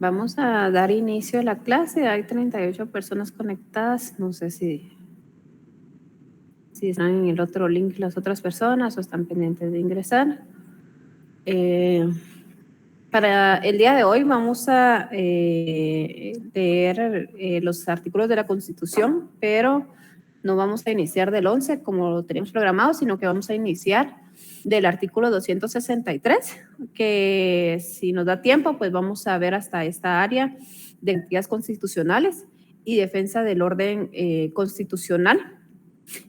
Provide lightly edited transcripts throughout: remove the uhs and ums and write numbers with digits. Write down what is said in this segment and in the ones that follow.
Vamos a dar inicio a la clase. Hay 38 personas conectadas. No sé si están en el otro link las otras personas o están pendientes de ingresar. Para el día de hoy vamos a leer los artículos de la Constitución, pero no vamos a iniciar del 11 como lo teníamos programado, sino que vamos a iniciar del artículo 263, que si nos da tiempo, pues vamos a ver hasta esta área de garantías constitucionales y defensa del orden constitucional.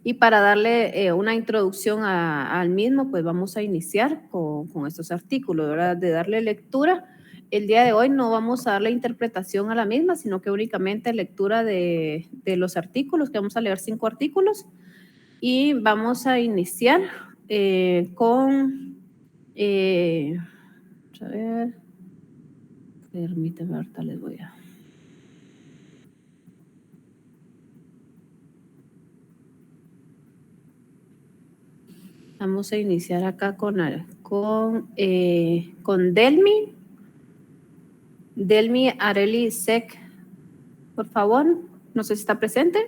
Y para darle una introducción al mismo, pues vamos a iniciar con estos artículos, ¿verdad? De darle lectura. El día de hoy no vamos a darle interpretación a la misma, sino que únicamente lectura de los artículos, que vamos a leer 5 artículos. Y vamos a iniciar con... a ver, permíteme, ahorita les voy a... Vamos a iniciar acá con Delmi. Delmi Areli Sec, por favor. No sé si está presente.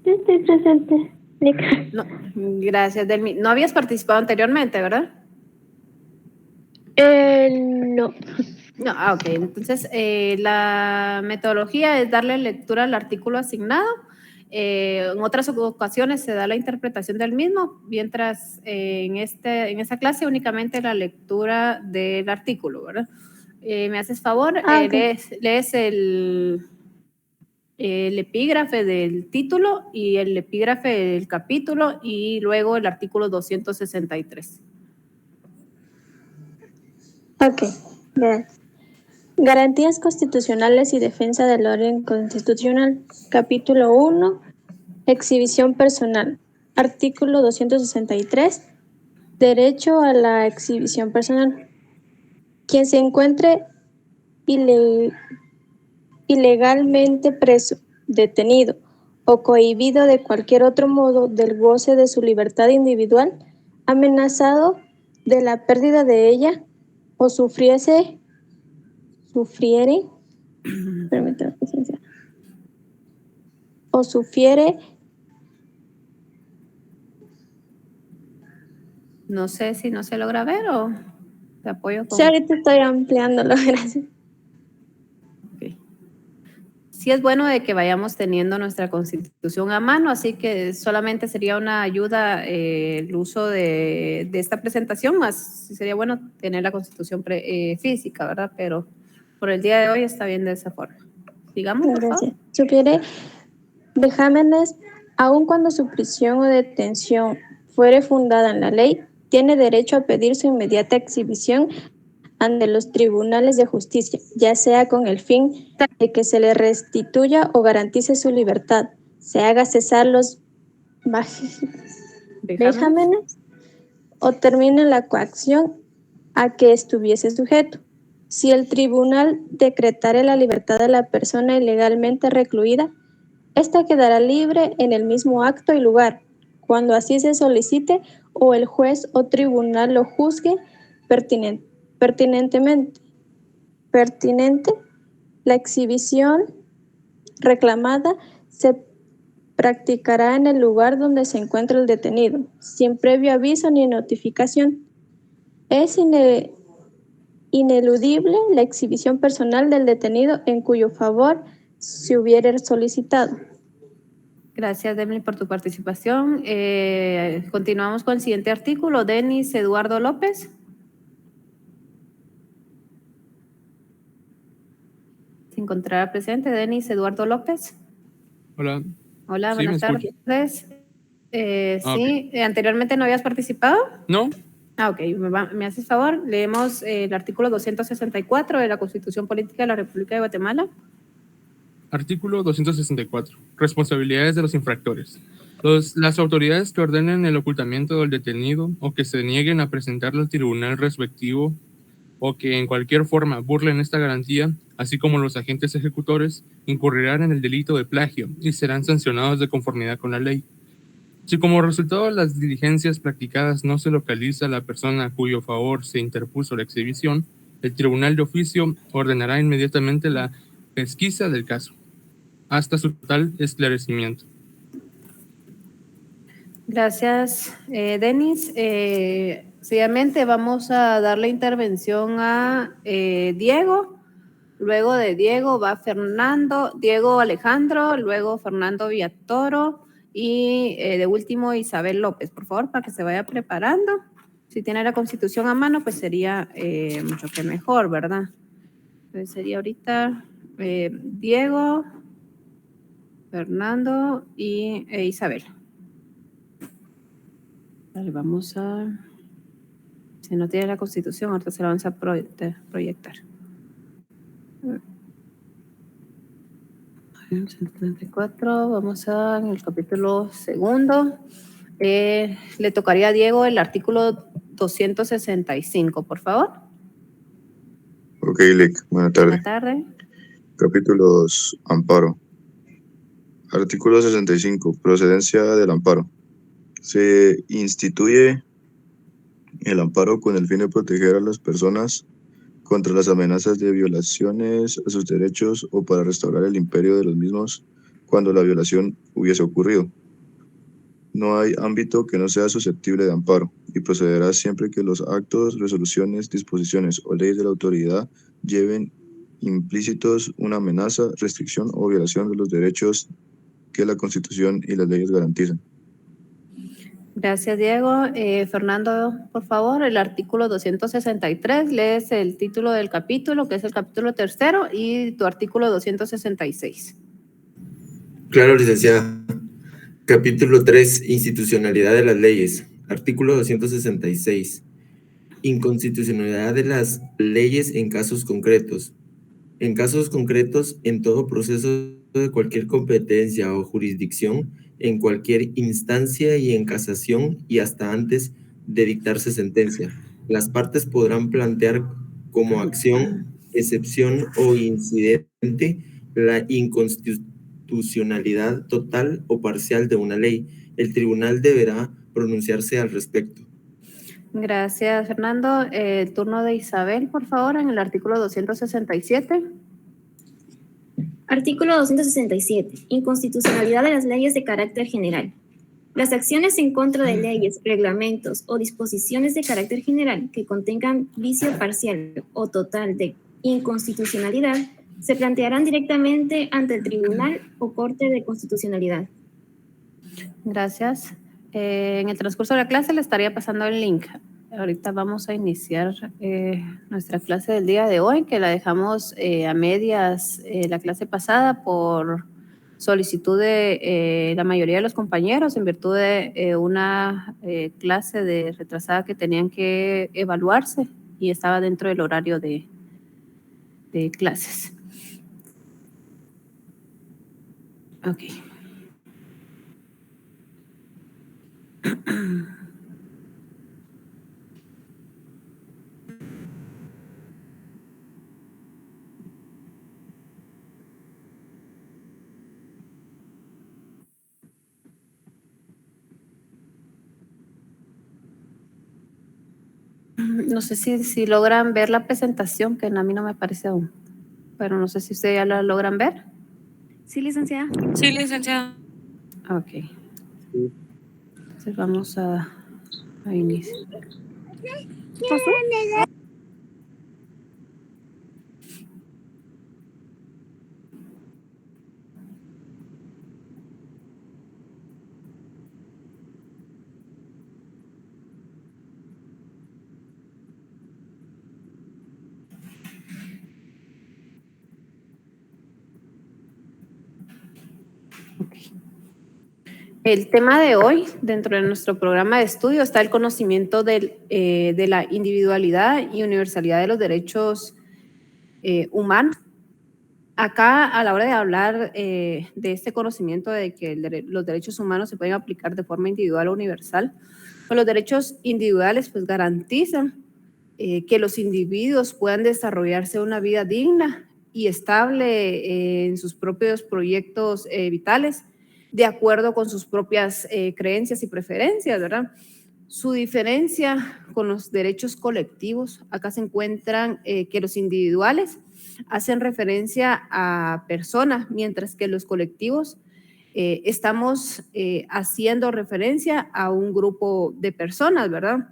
Yo estoy presente. No, gracias, Delmi. No habías participado anteriormente, ¿verdad? No. No, ok. Entonces, la metodología es darle lectura al artículo asignado. En otras ocasiones se da la interpretación del mismo, mientras en esta clase únicamente la lectura del artículo, ¿verdad? ¿Me haces favor? Okay. Lees el epígrafe del título y el epígrafe del capítulo y luego el artículo 263. Ok, gracias. Garantías constitucionales y defensa del orden constitucional. Capítulo 1. Exhibición personal. Artículo 263. Derecho a la exhibición personal. Quien se encuentre ilegalmente preso, detenido o cohibido de cualquier otro modo del goce de su libertad individual, amenazado de la pérdida de ella o sufriere, permítame, o sufiere. No sé si no se logra ver o te apoyo con... Sí, ahorita estoy ampliándolo, gracias. Okay. Sí es bueno de que vayamos teniendo nuestra Constitución a mano, así que solamente sería una ayuda el uso de esta presentación, más sería bueno tener la Constitución física, ¿verdad? Pero por el día de hoy está bien de esa forma. Sigamos, por favor. Gracias. Sugiere vejámenes, aun cuando su prisión o detención fuere fundada en la ley, tiene derecho a pedir su inmediata exhibición ante los tribunales de justicia, ya sea con el fin de que se le restituya o garantice su libertad, se haga cesar los vejámenes o termine la coacción a que estuviese sujeto. Si el tribunal decretare la libertad de la persona ilegalmente recluida, ésta quedará libre en el mismo acto y lugar, cuando así se solicite o el juez o tribunal lo juzgue pertinente. La exhibición reclamada se practicará en el lugar donde se encuentra el detenido, sin previo aviso ni notificación. Es ineludible la exhibición personal del detenido en cuyo favor se hubiere solicitado. Gracias, Demly, por tu participación. Continuamos con el siguiente artículo. Denis Eduardo López. ¿Se encontrará presente Denis Eduardo López? Hola. Hola, Sí, buenas tardes. Sí, ¿anteriormente no habías participado? No. Ok, me haces favor. Leemos el artículo 264 de la Constitución Política de la República de Guatemala. Artículo 264. Responsabilidades de los infractores. Las autoridades que ordenen el ocultamiento del detenido o que se nieguen a presentarlo al tribunal respectivo o que en cualquier forma burlen esta garantía, así como los agentes ejecutores, incurrirán en el delito de plagio y serán sancionados de conformidad con la ley. Si como resultado de las diligencias practicadas no se localiza la persona a cuyo favor se interpuso la exhibición, el tribunal de oficio ordenará inmediatamente la pesquisa del caso, hasta su total esclarecimiento. Gracias, Denis. Seguidamente vamos a dar la intervención a Diego. Luego de Diego va Diego Alejandro, luego Fernando Villatoro y de último Isabel López. Por favor, para que se vaya preparando. Si tiene la Constitución a mano, pues sería mucho que mejor, ¿verdad? Entonces sería ahorita Diego, Fernando e Isabel. Vale, vamos a... Si no tiene la Constitución, ahorita se la vamos a proyectar. 134, vamos en el capítulo segundo. Le tocaría a Diego el artículo 265, por favor. Ok, Lick, buenas tardes. Buenas tardes. Capítulo 2, Amparo. Artículo 65, procedencia del amparo. Se instituye el amparo con el fin de proteger a las personas contra las amenazas de violaciones a sus derechos o para restaurar el imperio de los mismos cuando la violación hubiese ocurrido. No hay ámbito que no sea susceptible de amparo y procederá siempre que los actos, resoluciones, disposiciones o leyes de la autoridad lleven implícitos una amenaza, restricción o violación de los derechos que la Constitución y las leyes garantizan. Gracias, Diego. Fernando, por favor, el artículo 263, lees el título del capítulo, que es el capítulo tercero, y tu artículo 266. Claro, licenciada. Capítulo 3, institucionalidad de las leyes. Artículo 266. Inconstitucionalidad de las leyes en casos concretos. En casos concretos, en todo proceso de cualquier competencia o jurisdicción, en cualquier instancia y en casación y hasta antes de dictarse sentencia. Las partes podrán plantear como acción, excepción o incidente la inconstitucionalidad total o parcial de una ley. El tribunal deberá pronunciarse al respecto. Gracias, Fernando. El turno de Isabel, por favor, en el artículo 267. Artículo 267. Inconstitucionalidad de las leyes de carácter general. Las acciones en contra de leyes, reglamentos o disposiciones de carácter general que contengan vicio parcial o total de inconstitucionalidad se plantearán directamente ante el Tribunal o Corte de Constitucionalidad. Gracias. En el transcurso de la clase le estaría pasando el link. Ahorita vamos a iniciar nuestra clase del día de hoy, que la dejamos a medias la clase pasada por solicitud de la mayoría de los compañeros en virtud de una clase de retrasada que tenían que evaluarse y estaba dentro del horario de clases. Ok. No sé si logran ver la presentación, que a mí no me parece aún, pero no sé si ustedes ya la logran ver. Sí, licenciada. Sí, licenciada. Ok. Entonces vamos a iniciar. El tema de hoy, dentro de nuestro programa de estudio, está el conocimiento de la individualidad y universalidad de los derechos humanos. Acá, a la hora de hablar de este conocimiento de que los derechos humanos se pueden aplicar de forma individual o universal, pues los derechos individuales pues garantizan que los individuos puedan desarrollarse una vida digna y estable en sus propios proyectos vitales, de acuerdo con sus propias creencias y preferencias, ¿verdad? Su diferencia con los derechos colectivos, acá se encuentran que los individuales hacen referencia a personas, mientras que los colectivos estamos haciendo referencia a un grupo de personas, ¿verdad?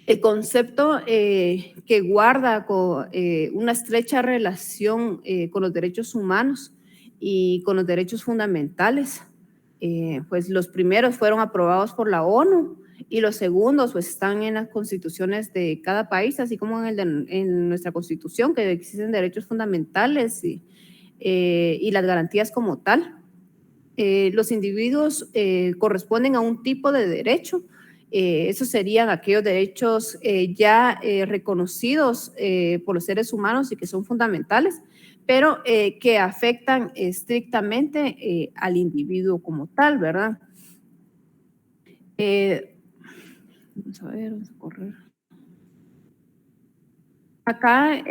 El concepto que guarda con, una estrecha relación con los derechos humanos y con los derechos fundamentales, pues los primeros fueron aprobados por la ONU y los segundos pues están en las constituciones de cada país, así como en nuestra constitución, que existen derechos fundamentales y las garantías como tal. Los individuos corresponden a un tipo de derecho. Esos serían aquellos derechos ya reconocidos por los seres humanos y que son fundamentales, pero que afectan estrictamente al individuo como tal, ¿verdad? Vamos a ver, vamos a correr. Acá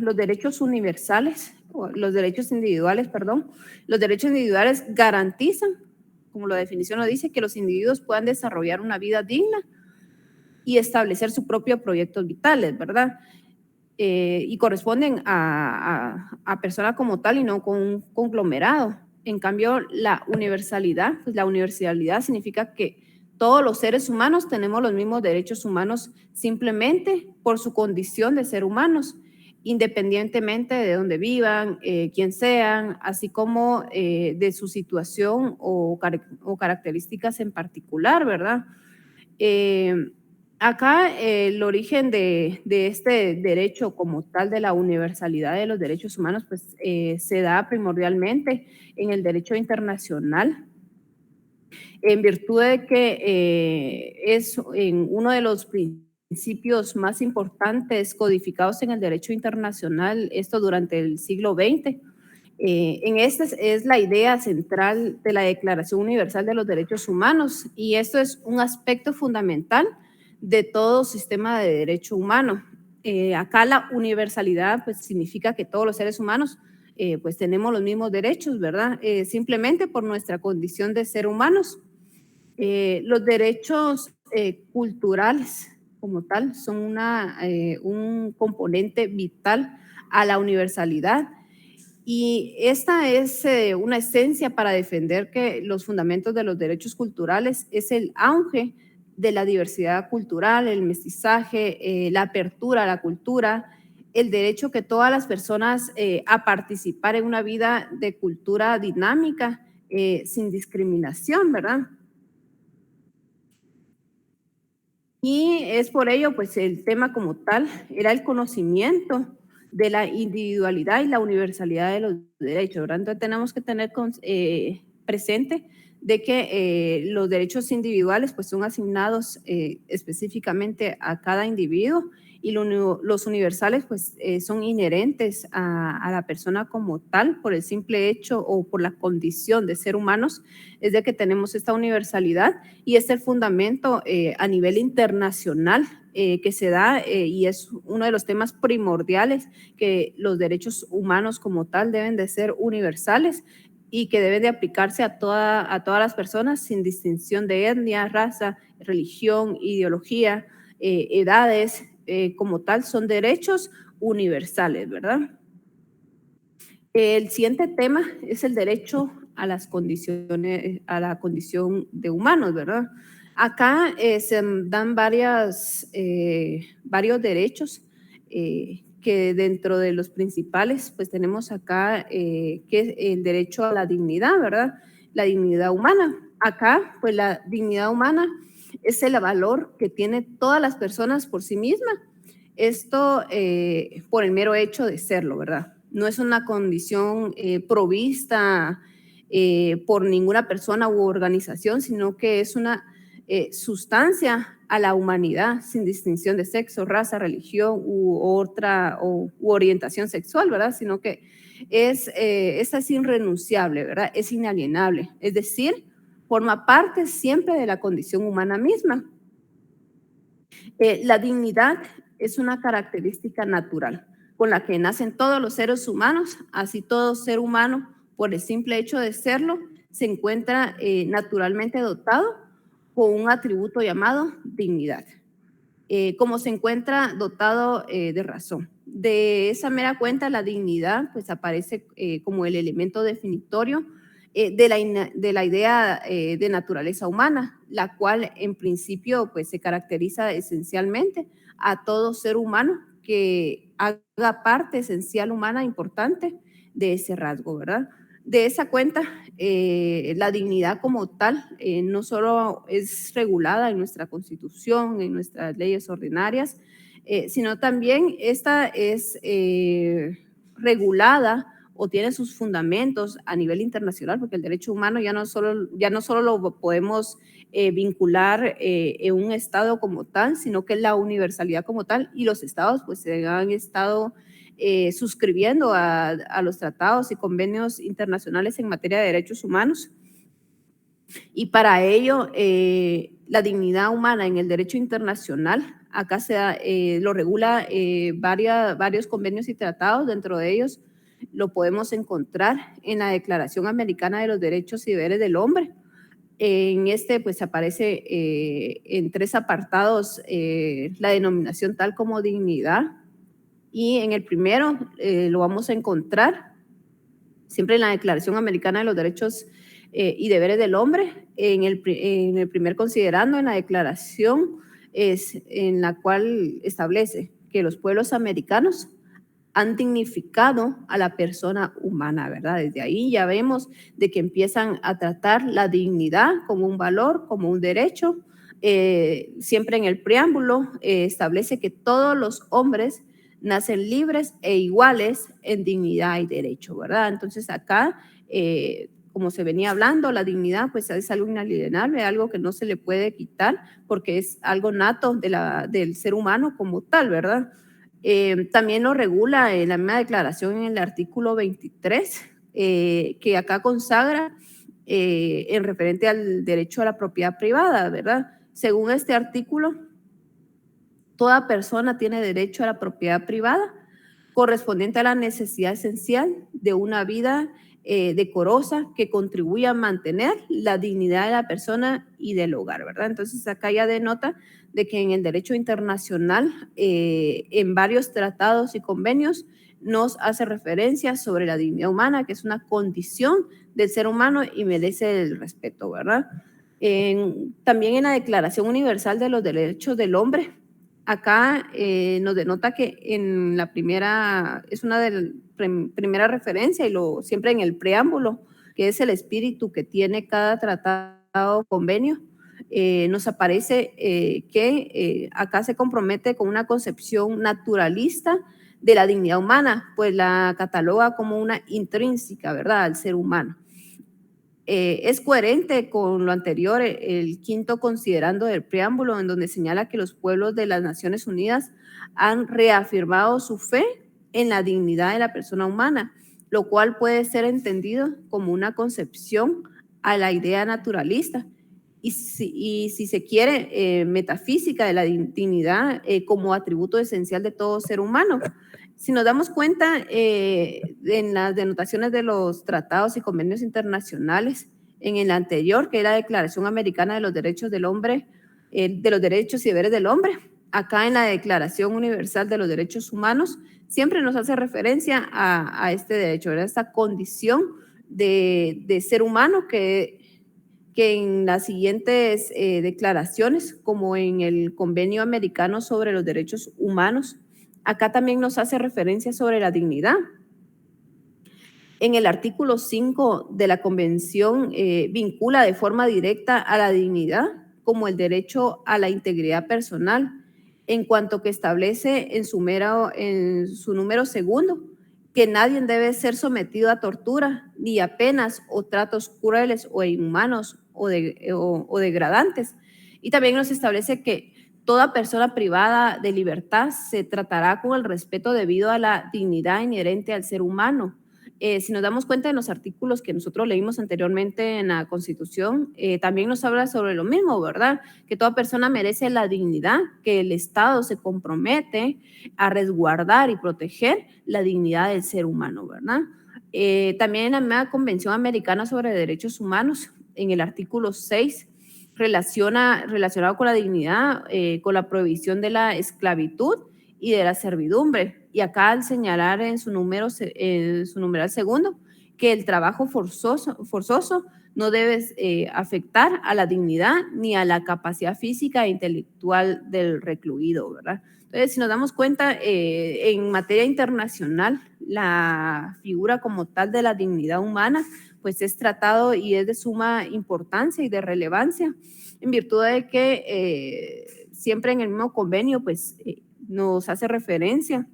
los derechos universales, los derechos individuales, perdón, los derechos individuales garantizan, como la definición lo dice, que los individuos puedan desarrollar una vida digna y establecer sus propios proyectos vitales, ¿verdad? Y corresponden a personas como tal y no con un conglomerado. En cambio, la universalidad, pues la universalidad significa que todos los seres humanos tenemos los mismos derechos humanos simplemente por su condición de ser humanos, independientemente de dónde vivan, quién sean, así como de su situación o características en particular, ¿verdad? Acá el origen de este derecho como tal de la universalidad de los derechos humanos pues se da primordialmente en el derecho internacional, en virtud de que es en uno de los principios más importantes codificados en el derecho internacional, esto durante el siglo XX. En esta es la idea central de la Declaración Universal de los Derechos Humanos y esto es un aspecto fundamental de todo sistema de derecho humano. Acá la universalidad pues significa que todos los seres humanos pues tenemos los mismos derechos, ¿verdad? Simplemente por nuestra condición de ser humanos. Los derechos culturales como tal son un componente vital a la universalidad y esta es una esencia para defender que los fundamentos de los derechos culturales es el auge de la diversidad cultural, el mestizaje, la apertura a la cultura, el derecho que todas las personas a participar en una vida de cultura dinámica sin discriminación, ¿verdad? Y es por ello, pues el tema como tal era el conocimiento de la individualidad y la universalidad de los derechos, ¿verdad? Entonces tenemos que tener presente de que los derechos individuales pues son asignados específicamente a cada individuo y los universales pues son inherentes a la persona como tal por el simple hecho o por la condición de ser humanos, es de que tenemos esta universalidad y es el fundamento a nivel internacional que se da y es uno de los temas primordiales que los derechos humanos como tal deben de ser universales y que deben de aplicarse a todas las personas sin distinción de etnia, raza, religión, ideología, edades, como tal, son derechos universales, ¿verdad? El siguiente tema es el derecho a las condiciones, a la condición de humanos, ¿verdad? Acá se dan varios derechos que dentro de los principales, pues tenemos acá que es el derecho a la dignidad, ¿verdad? La dignidad humana. Acá, pues la dignidad humana es el valor que tienen todas las personas por sí mismas. Esto por el mero hecho de serlo, ¿verdad? No es una condición provista por ninguna persona u organización, sino que es una sustancia a la humanidad sin distinción de sexo, raza, religión u orientación sexual, ¿verdad? Sino que esta es irrenunciable, ¿verdad? Es inalienable, es decir, forma parte siempre de la condición humana misma. La dignidad es una característica natural con la que nacen todos los seres humanos, así todo ser humano por el simple hecho de serlo, se encuentra naturalmente dotado con un atributo llamado dignidad, como se encuentra dotado de razón. De esa mera cuenta, la dignidad pues aparece como el elemento definitorio de la idea de naturaleza humana, la cual en principio pues se caracteriza esencialmente a todo ser humano que haga parte esencial humana importante de ese rasgo, ¿verdad? De esa cuenta, la dignidad como tal no solo es regulada en nuestra Constitución, en nuestras leyes ordinarias, sino también esta es regulada o tiene sus fundamentos a nivel internacional, porque el derecho humano ya no solo lo podemos vincular en un Estado como tal, sino que es la universalidad como tal, y los Estados pues se han estado suscribiendo a los tratados y convenios internacionales en materia de derechos humanos. Y para ello, la dignidad humana en el derecho internacional, acá lo regula varios convenios y tratados. Dentro de ellos lo podemos encontrar en la Declaración Americana de los Derechos y Deberes del Hombre. En este pues aparece en 3 apartados la denominación tal como dignidad, y en el primero lo vamos a encontrar siempre en la Declaración Americana de los Derechos y Deberes del Hombre, en el primer considerando, en la declaración en la cual establece que los pueblos americanos han dignificado a la persona humana, ¿verdad? Desde ahí ya vemos de que empiezan a tratar la dignidad como un valor, como un derecho. Siempre en el preámbulo establece que todos los hombres nacen libres e iguales en dignidad y derecho, ¿verdad? Entonces acá, como se venía hablando, la dignidad pues es algo inalienable, algo que no se le puede quitar porque es algo nato del ser humano como tal, ¿verdad? También lo regula en la misma declaración en el artículo 23, que acá consagra en referente al derecho a la propiedad privada, ¿verdad? Según este artículo, toda persona tiene derecho a la propiedad privada correspondiente a la necesidad esencial de una vida decorosa que contribuya a mantener la dignidad de la persona y del hogar, ¿verdad? Entonces acá ya denota de que en el derecho internacional, en varios tratados y convenios, nos hace referencia sobre la dignidad humana, que es una condición del ser humano y merece el respeto, ¿verdad? También en la Declaración Universal de los Derechos del Hombre, acá nos denota que en la primera, es una de las primera referencia y siempre en el preámbulo, que es el espíritu que tiene cada tratado o convenio, nos aparece que acá se compromete con una concepción naturalista de la dignidad humana, pues la cataloga como una intrínseca, ¿verdad?, al ser humano. Es coherente con lo anterior, el quinto considerando del preámbulo, en donde señala que los pueblos de las Naciones Unidas han reafirmado su fe en la dignidad de la persona humana, lo cual puede ser entendido como una concepción a la idea naturalista y si se quiere, metafísica de la dignidad como atributo esencial de todo ser humano. Si nos damos cuenta en las denotaciones de los tratados y convenios internacionales, en el anterior, que es la Declaración Americana de los Derechos del Hombre, de los Derechos y Deberes del Hombre, acá en la Declaración Universal de los Derechos Humanos, siempre nos hace referencia a este derecho, ¿verdad? Esta condición de ser humano que en las siguientes declaraciones, como en el Convenio Americano sobre los Derechos Humanos, acá también nos hace referencia sobre la dignidad. En el artículo 5 de la Convención vincula de forma directa a la dignidad como el derecho a la integridad personal, en cuanto que establece en su número segundo que nadie debe ser sometido a tortura, ni a penas o tratos crueles o inhumanos o degradantes. Y también nos establece que toda persona privada de libertad se tratará con el respeto debido a la dignidad inherente al ser humano. Si nos damos cuenta en los artículos que nosotros leímos anteriormente en la Constitución, también nos habla sobre lo mismo, ¿verdad? Que toda persona merece la dignidad, que el Estado se compromete a resguardar y proteger la dignidad del ser humano, ¿verdad? También en la misma Convención Americana sobre Derechos Humanos, en el artículo 6, relacionado con la dignidad, con la prohibición de la esclavitud y de la servidumbre. Y acá al señalar en su numeral segundo que el trabajo forzoso no debe afectar a la dignidad ni a la capacidad física e intelectual del recluido, ¿verdad? Entonces, si nos damos cuenta, en materia internacional, la figura como tal de la dignidad humana, pues es tratado y es de suma importancia y de relevancia, en virtud de que siempre en el mismo convenio, pues nos hace referencia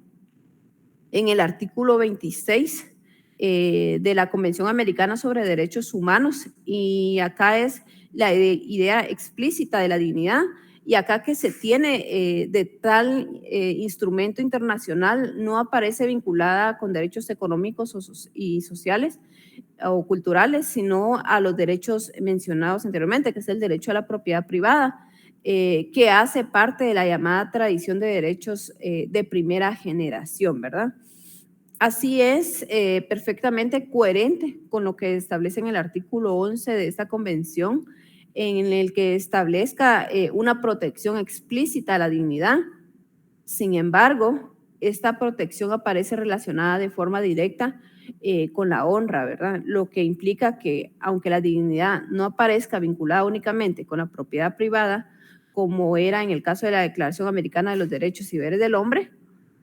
en el artículo 26 de la Convención Americana sobre Derechos Humanos, y acá es la idea explícita de la dignidad, y acá que se tiene de tal instrumento internacional no aparece vinculada con derechos económicos y sociales o culturales, sino a los derechos mencionados anteriormente, que es el derecho a la propiedad privada, que hace parte de la llamada tradición de derechos de primera generación, ¿verdad? Así es perfectamente coherente con lo que establece en el artículo 11 de esta convención, en el que establezca una protección explícita a la dignidad. Sin embargo, esta protección aparece relacionada de forma directa con la honra, ¿verdad? Lo que implica que, aunque la dignidad no aparezca vinculada únicamente con la propiedad privada, como era en el caso de la Declaración Americana de los Derechos y Deberes del Hombre,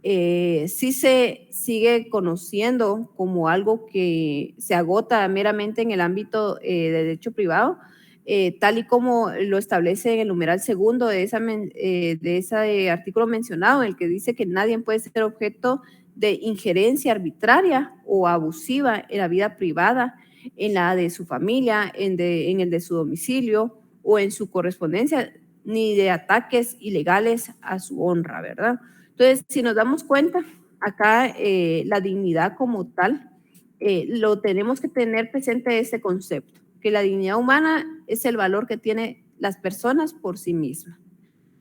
sí se sigue conociendo como algo que se agota meramente en el ámbito de derecho privado, tal y como lo establece en el numeral segundo de ese artículo mencionado, en el que dice que nadie puede ser objeto de injerencia arbitraria o abusiva en la vida privada, en la de su familia, en el de su domicilio o en su correspondencia, ni de ataques ilegales a su honra, ¿verdad? Entonces, si nos damos cuenta, acá la dignidad como tal, lo tenemos que tener presente este concepto, que la dignidad humana es el valor que tienen las personas por sí mismas.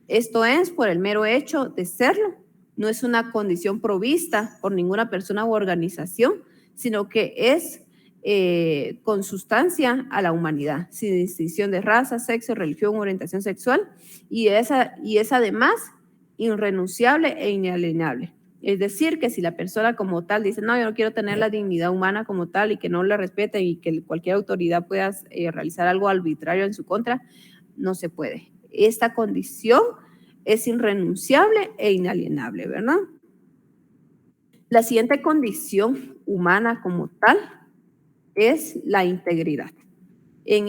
Esto es por el mero hecho de serlo, no es una condición provista por ninguna persona u organización, sino que es con sustancia a la humanidad, sin distinción de raza, sexo, religión, orientación sexual, y es además irrenunciable e inalienable. Es decir, que si la persona como tal dice, no, yo no quiero tener la dignidad humana como tal y que no la respete y que cualquier autoridad pueda realizar algo arbitrario en su contra, no se puede. Esta condición es irrenunciable e inalienable, ¿verdad? La siguiente condición humana como tal es la integridad. En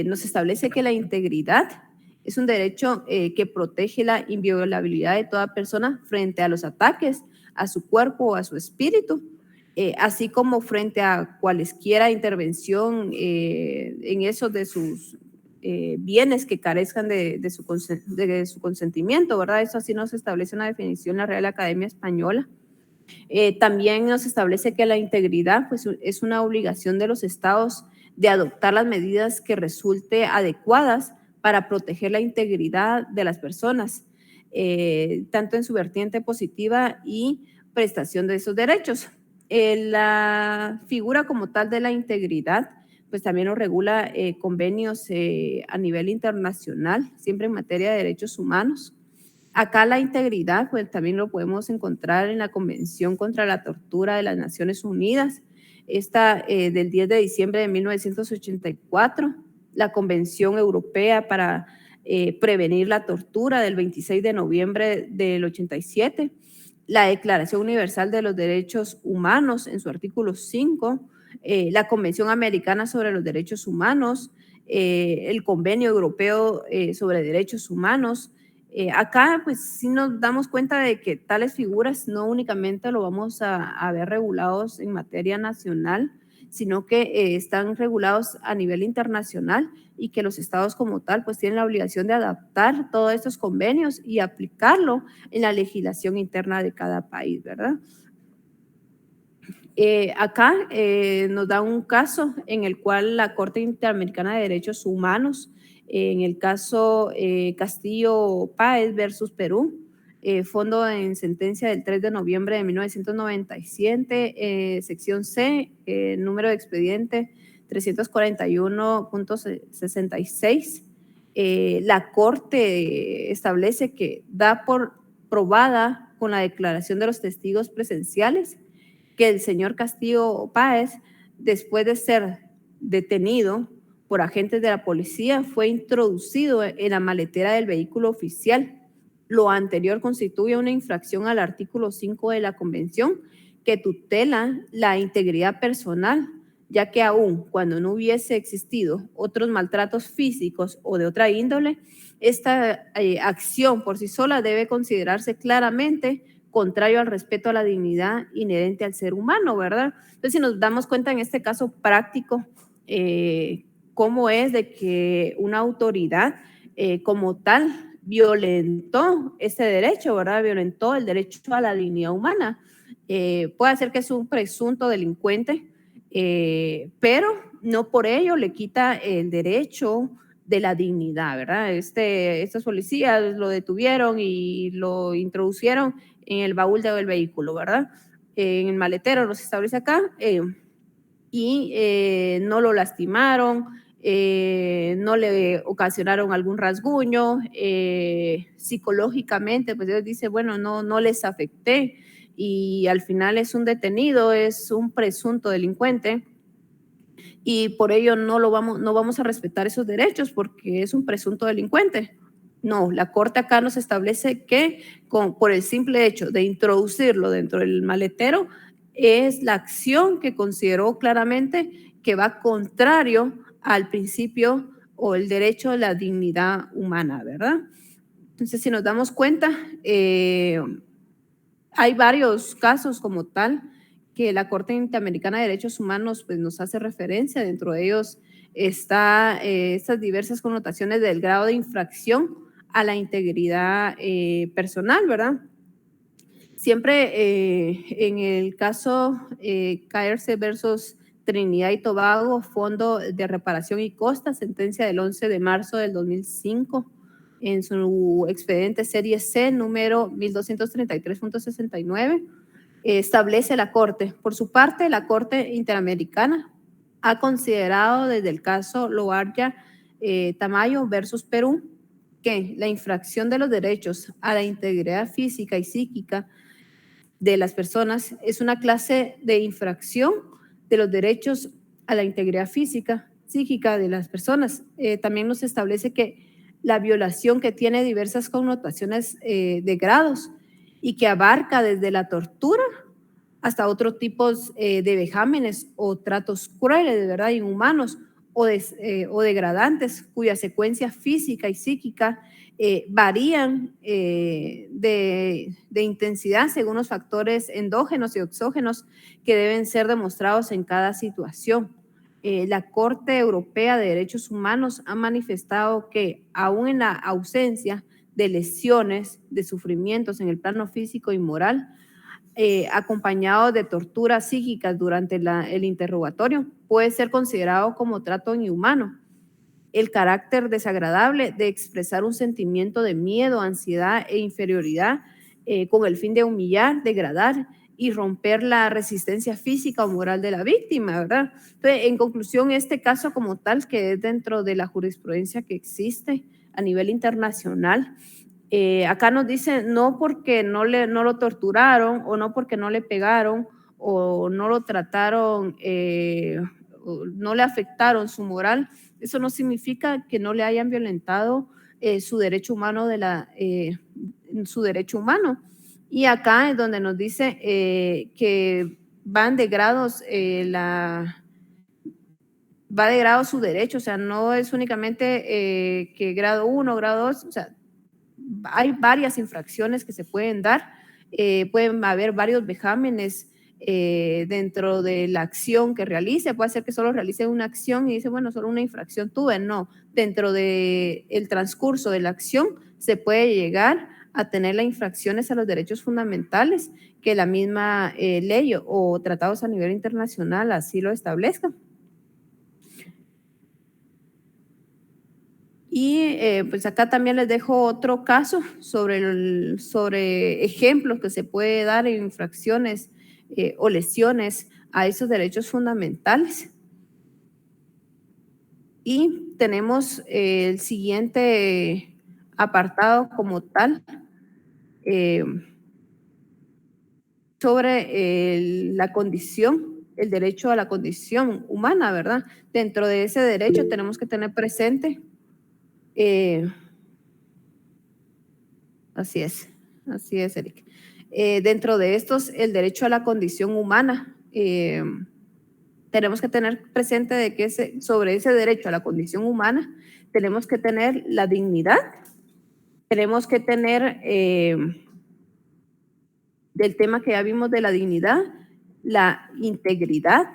nos establece que la integridad es un derecho que protege la inviolabilidad de toda persona frente a los ataques a su cuerpo o a su espíritu, así como frente a cualesquiera intervención en esos de sus bienes que carezcan de su consentimiento, ¿verdad? Eso así nos establece una definición en la Real Academia Española. También nos establece que la integridad pues, es una obligación de los estados de adoptar las medidas que resulte adecuadas para proteger la integridad de las personas, tanto en su vertiente positiva y prestación de esos derechos. La figura como tal de la integridad, pues también lo regula convenios a nivel internacional, siempre en materia de derechos humanos. Acá la integridad, pues también lo podemos encontrar en la Convención contra la Tortura de las Naciones Unidas, esta del 10 de diciembre de 1984, la Convención Europea para prevenir la tortura del 26 de noviembre del 87, la Declaración Universal de los Derechos Humanos en su artículo 5, la Convención Americana sobre los Derechos Humanos, el Convenio Europeo sobre Derechos Humanos. Acá pues sí nos damos cuenta de que tales figuras no únicamente lo vamos a ver regulados en materia nacional, sino que están regulados a nivel internacional y que los estados como tal pues tienen la obligación de adaptar todos estos convenios y aplicarlo en la legislación interna de cada país, ¿verdad? Acá nos da un caso en el cual la Corte Interamericana de Derechos Humanos, en el caso Castillo Páez versus Perú, fondo en sentencia del 3 de noviembre de 1997, sección C, número de expediente 341.66. La Corte establece que da por probada con la declaración de los testigos presenciales que el señor Castillo Páez, después de ser detenido por agentes de la policía, fue introducido en la maletera del vehículo oficial. Lo anterior constituye una infracción al artículo 5 de la Convención que tutela la integridad personal, ya que aún cuando no hubiese existido otros maltratos físicos o de otra índole, esta acción por sí sola debe considerarse claramente contrario al respeto a la dignidad inherente al ser humano, ¿verdad? Entonces, si nos damos cuenta en este caso práctico, cómo es de que una autoridad como tal violentó este derecho, ¿verdad? Violentó el derecho a la dignidad humana. Puede ser que es un presunto delincuente, pero no por ello le quita el derecho de la dignidad, ¿verdad? Estos policías lo detuvieron y lo introducieron en el baúl del vehículo, ¿verdad? En el maletero, nos establece acá, y no lo lastimaron, no le ocasionaron algún rasguño, psicológicamente, pues Dios dice, bueno, no les afecté, y al final es un detenido, es un presunto delincuente, y por ello no vamos a respetar esos derechos porque es un presunto delincuente. No, la Corte acá nos establece que por el simple hecho de introducirlo dentro del maletero es la acción que consideró claramente que va contrario al principio o el derecho a la dignidad humana, ¿verdad? Entonces, si nos damos cuenta, hay varios casos como tal que la Corte Interamericana de Derechos Humanos pues, nos hace referencia. Dentro de ellos está estas diversas connotaciones del grado de infracción a la integridad personal, ¿verdad? Siempre en el caso Caerce versus Trinidad y Tobago, Fondo de Reparación y Costa, sentencia del 11 de marzo del 2005, en su expediente serie C, número 1233.69, establece la Corte. Por su parte, la Corte Interamericana ha considerado desde el caso Loarya Tamayo versus Perú que la infracción de los derechos a la integridad física y psíquica de las personas es una clase de infracción de los derechos a la integridad física, psíquica de las personas. También nos establece que la violación que tiene diversas connotaciones de grados y que abarca desde la tortura hasta otros tipos de vejámenes o tratos crueles, de verdad, inhumanos o degradantes, cuya secuencia física y psíquica varían de intensidad según los factores endógenos y exógenos que deben ser demostrados en cada situación. La Corte Europea de Derechos Humanos ha manifestado que aún en la ausencia de lesiones, de sufrimientos en el plano físico y moral, acompañado de torturas psíquicas durante el interrogatorio, puede ser considerado como trato inhumano. El carácter desagradable de expresar un sentimiento de miedo, ansiedad e inferioridad con el fin de humillar, degradar y romper la resistencia física o moral de la víctima, ¿verdad? Entonces, en conclusión, este caso como tal, que es dentro de la jurisprudencia que existe a nivel internacional, acá nos dice no porque no lo torturaron o no porque no le pegaron o no lo trataron, o no le afectaron su moral, eso no significa que no le hayan violentado su derecho humano su derecho humano. Y acá es donde nos dice que van de grados va de grado su derecho, o sea, no es únicamente que grado 1, grado 2, o sea, hay varias infracciones que se pueden dar, pueden haber varios vejámenes dentro de la acción que realice, puede ser que solo realice una acción y dice, bueno, solo una infracción tuve, no, dentro del transcurso de la acción se puede llegar a tener las infracciones a los derechos fundamentales que la misma ley o tratados a nivel internacional así lo establezcan. Y pues acá también les dejo otro caso sobre ejemplos que se puede dar en infracciones o lesiones a esos derechos fundamentales. Y tenemos el siguiente apartado como tal sobre la condición, el derecho a la condición humana, ¿verdad? Dentro de ese derecho tenemos que tener presente, así es, Eric. Dentro de estos, el derecho a la condición humana. Tenemos que tener presente de que sobre ese derecho a la condición humana tenemos que tener la dignidad, tenemos que tener del tema que ya vimos de la dignidad, la integridad,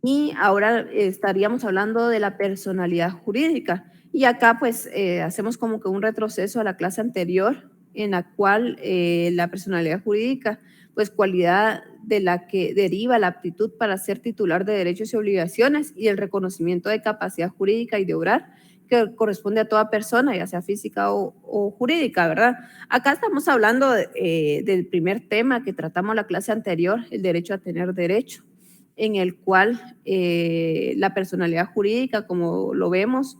y ahora estaríamos hablando de la personalidad jurídica. Y acá pues hacemos como que un retroceso a la clase anterior en la cual la personalidad jurídica, pues cualidad de la que deriva la aptitud para ser titular de derechos y obligaciones y el reconocimiento de capacidad jurídica y de obrar que corresponde a toda persona, ya sea física o jurídica, ¿verdad? Acá estamos hablando del primer tema que tratamos la clase anterior, el derecho a tener derecho, en el cual la personalidad jurídica, como lo vemos,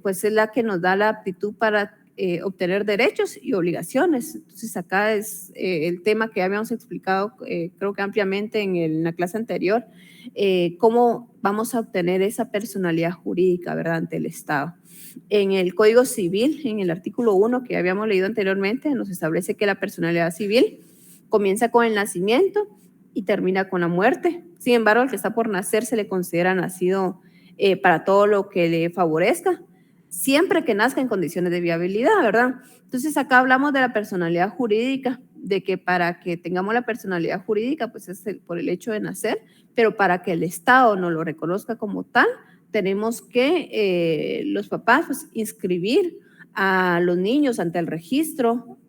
pues es la que nos da la aptitud para obtener derechos y obligaciones. Entonces acá es el tema que habíamos explicado creo que ampliamente en la clase anterior, cómo vamos a obtener esa personalidad jurídica, ¿verdad?, ante el Estado. En el Código Civil, en el artículo 1 que habíamos leído anteriormente, nos establece que la personalidad civil comienza con el nacimiento y termina con la muerte. Sin embargo, al que está por nacer se le considera nacido para todo lo que le favorezca, siempre que nazca en condiciones de viabilidad, ¿verdad? Entonces acá hablamos de la personalidad jurídica, de que para que tengamos la personalidad jurídica, pues es por el hecho de nacer, pero para que el Estado no lo reconozca como tal, tenemos que los papás pues, inscribir a los niños ante el registro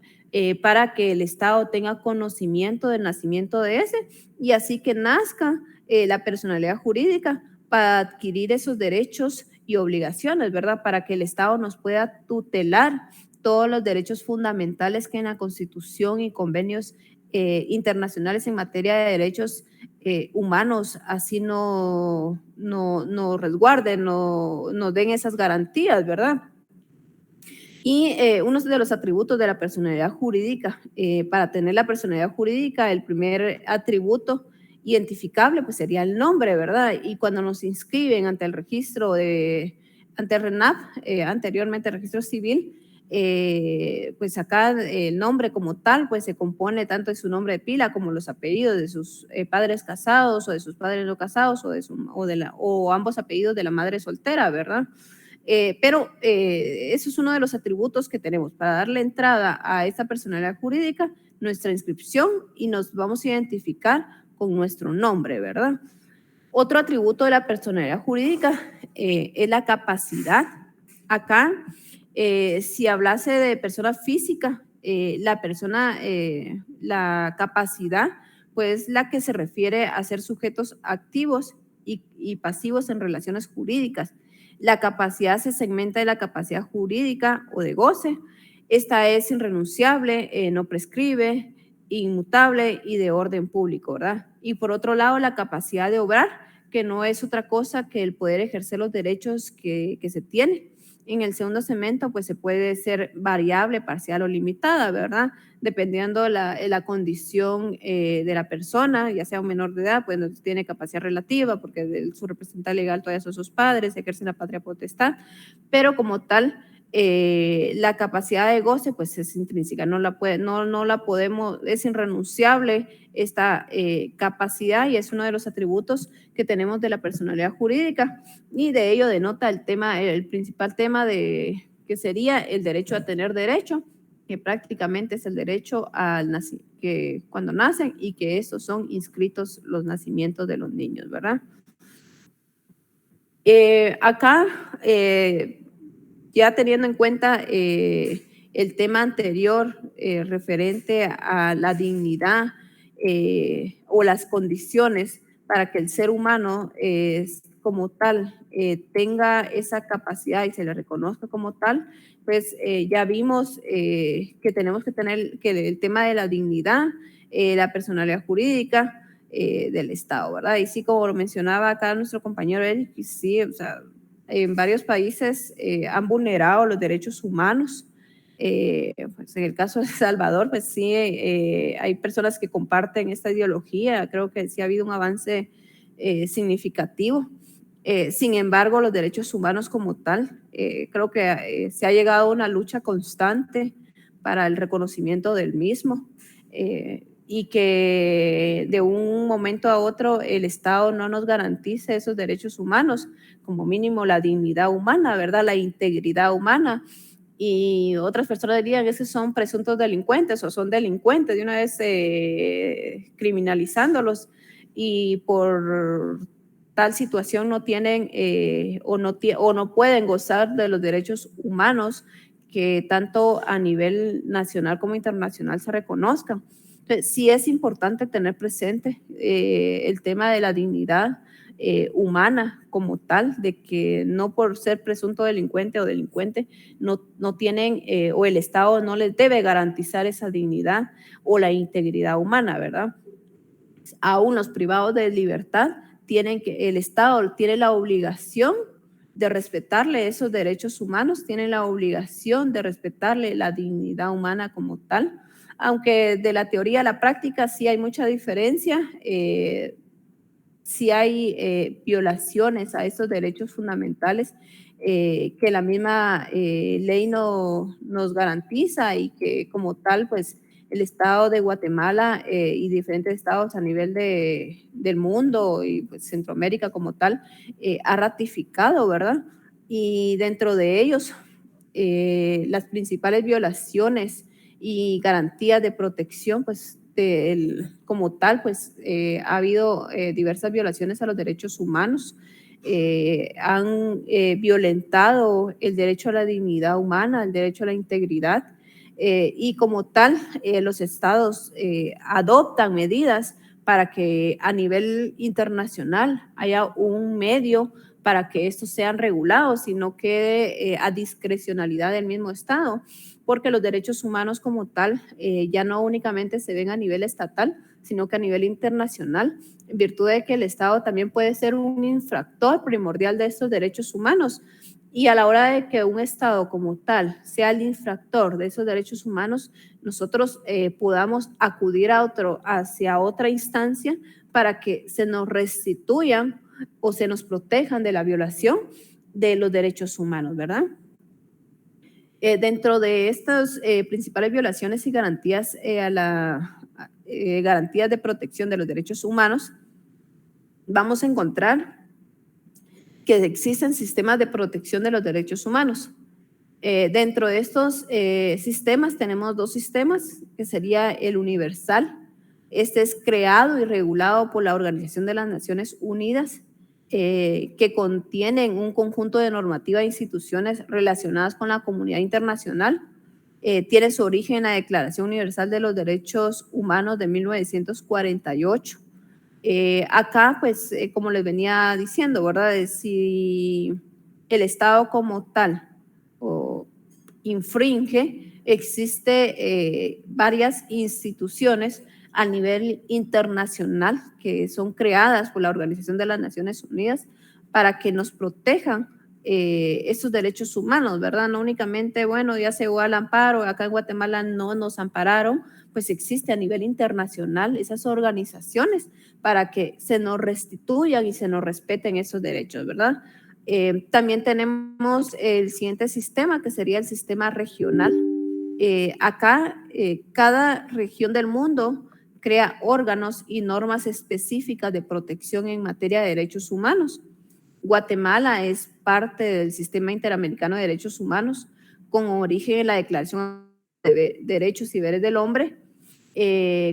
para que el Estado tenga conocimiento del nacimiento de ese y así que nazca la personalidad jurídica para adquirir esos derechos y obligaciones, ¿verdad? Para que el Estado nos pueda tutelar todos los derechos fundamentales que en la Constitución y convenios internacionales en materia de derechos humanos así no resguarden, no den esas garantías, ¿verdad? Y uno de los atributos de la personalidad jurídica, para tener la personalidad jurídica, el primer atributo identificable pues sería el nombre, ¿verdad? Y cuando nos inscriben ante el registro ante el RENAP, anteriormente el registro civil, pues acá el nombre como tal pues se compone tanto de su nombre de pila como los apellidos de sus padres casados o de sus padres no casados o ambos apellidos de la madre soltera, ¿verdad? Pero eso es uno de los atributos que tenemos para darle entrada a esta personalidad jurídica, nuestra inscripción, y nos vamos a identificar con nuestro nombre, ¿verdad? Otro atributo de la personalidad jurídica es la capacidad. Acá, si hablase de persona física, la capacidad, pues la que se refiere a ser sujetos activos y pasivos en relaciones jurídicas. La capacidad se segmenta de la capacidad jurídica o de goce. Esta es irrenunciable, no prescribe, inmutable y de orden público, ¿verdad? Y por otro lado, la capacidad de obrar, que no es otra cosa que el poder ejercer los derechos que se tiene. En el segundo segmento, pues se puede ser variable, parcial o limitada, ¿verdad? Dependiendo la condición de la persona, ya sea un menor de edad, pues no tiene capacidad relativa porque su representante legal todavía son sus padres, ejerce la patria potestad, pero como tal, la capacidad de goce pues es intrínseca, no la podemos, es irrenunciable esta capacidad y es uno de los atributos que tenemos de la personalidad jurídica y de ello denota el principal tema que sería el derecho a tener derecho, que prácticamente es el derecho que cuando nacen y que estos son inscritos los nacimientos de los niños, ¿verdad? Acá ya teniendo en cuenta el tema anterior referente a la dignidad o las condiciones para que el ser humano como tal tenga esa capacidad y se le reconozca como tal, pues ya vimos que tenemos que tener que el tema de la dignidad, la personalidad jurídica del Estado, ¿verdad? Y sí, como lo mencionaba acá nuestro compañero Eric, sí, o sea, en varios países han vulnerado los derechos humanos. Pues en el caso de El Salvador, pues sí, hay personas que comparten esta ideología. Creo que sí ha habido un avance significativo. Sin embargo, los derechos humanos como tal, creo que se ha llegado a una lucha constante para el reconocimiento del mismo y que de un momento a otro el Estado no nos garantice esos derechos humanos, como mínimo la dignidad humana, ¿verdad? La integridad humana. Y otras personas dirían que esos son presuntos delincuentes o son delincuentes, de una vez criminalizándolos, y por tal situación no tienen o no pueden gozar de los derechos humanos que tanto a nivel nacional como internacional se reconozcan. Entonces, sí es importante tener presente el tema de la dignidad humana como tal, de que no por ser presunto delincuente o delincuente no tienen o el Estado no les debe garantizar esa dignidad o la integridad humana, ¿verdad? Aún los privados de libertad el Estado tiene la obligación de respetarle esos derechos humanos, tiene la obligación de respetarle la dignidad humana como tal, aunque de la teoría a la práctica sí hay mucha diferencia. Si hay violaciones a esos derechos fundamentales que la misma ley nos garantiza y que como tal, pues el Estado de Guatemala y diferentes estados a nivel del mundo y pues, Centroamérica como tal ha ratificado, ¿verdad? Y dentro de ellos, las principales violaciones y garantías de protección, pues como tal, pues ha habido diversas violaciones a los derechos humanos, han violentado el derecho a la dignidad humana, el derecho a la integridad, y como tal, los estados adoptan medidas para que a nivel internacional haya un medio para que estos sean regulados y no quede a discrecionalidad del mismo Estado, porque los derechos humanos como tal ya no únicamente se ven a nivel estatal, sino que a nivel internacional, en virtud de que el Estado también puede ser un infractor primordial de estos derechos humanos. Y a la hora de que un Estado como tal sea el infractor de esos derechos humanos, nosotros podamos acudir hacia otra instancia para que se nos restituyan o se nos protejan de la violación de los derechos humanos, ¿verdad? Dentro de estas principales violaciones y garantías garantías de protección de los derechos humanos, vamos a encontrar que existen sistemas de protección de los derechos humanos. Dentro de estos sistemas tenemos dos sistemas, que sería el universal. Este es creado y regulado por la Organización de las Naciones Unidas, que contienen un conjunto de normativas e instituciones relacionadas con la comunidad internacional. Tiene su origen en la Declaración Universal de los Derechos Humanos de 1948. Acá, pues, como les venía diciendo, ¿verdad? Si el Estado como tal o infringe, existe varias instituciones a nivel internacional que son creadas por la Organización de las Naciones Unidas para que nos protejan estos derechos humanos, ¿verdad? No únicamente, bueno, ya se llegó al amparo, acá en Guatemala no nos ampararon, pues existe a nivel internacional esas organizaciones para que se nos restituyan y se nos respeten esos derechos, ¿verdad? También tenemos el siguiente sistema, que sería el sistema regional. Acá, cada región del mundo crea órganos y normas específicas de protección en materia de derechos humanos. Guatemala es parte del Sistema Interamericano de Derechos Humanos, con origen en la Declaración de Derechos y Deberes del Hombre.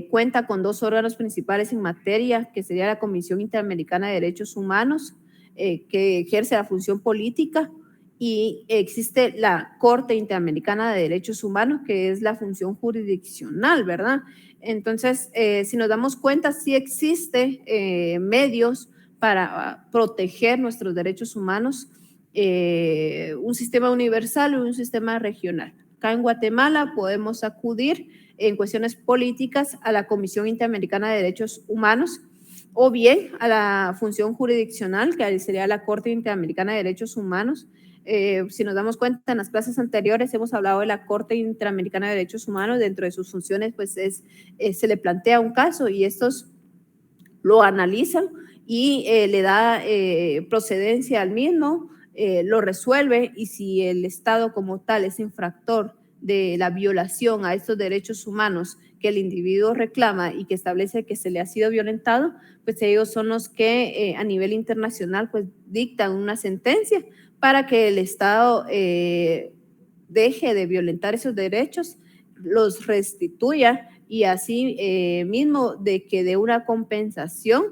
Cuenta con dos órganos principales en materia, que sería la Comisión Interamericana de Derechos Humanos, que ejerce la función política, y existe la Corte Interamericana de Derechos Humanos, que es la función jurisdiccional, ¿verdad? Entonces, si nos damos cuenta, sí existe medios para proteger nuestros derechos humanos, un sistema universal y un sistema regional. Acá en Guatemala podemos acudir en cuestiones políticas a la Comisión Interamericana de Derechos Humanos o bien a la función jurisdiccional, que sería la Corte Interamericana de Derechos Humanos. Si nos damos cuenta, en las clases anteriores hemos hablado de la Corte Interamericana de Derechos Humanos. Dentro de sus funciones, pues se le plantea un caso y estos lo analizan y le da procedencia al mismo, lo resuelve, y si el Estado como tal es infractor de la violación a estos derechos humanos que el individuo reclama y que establece que se le ha sido violentado, pues ellos son los que a nivel internacional pues dictan una sentencia para que el Estado deje de violentar esos derechos, los restituya y así mismo de que dé una compensación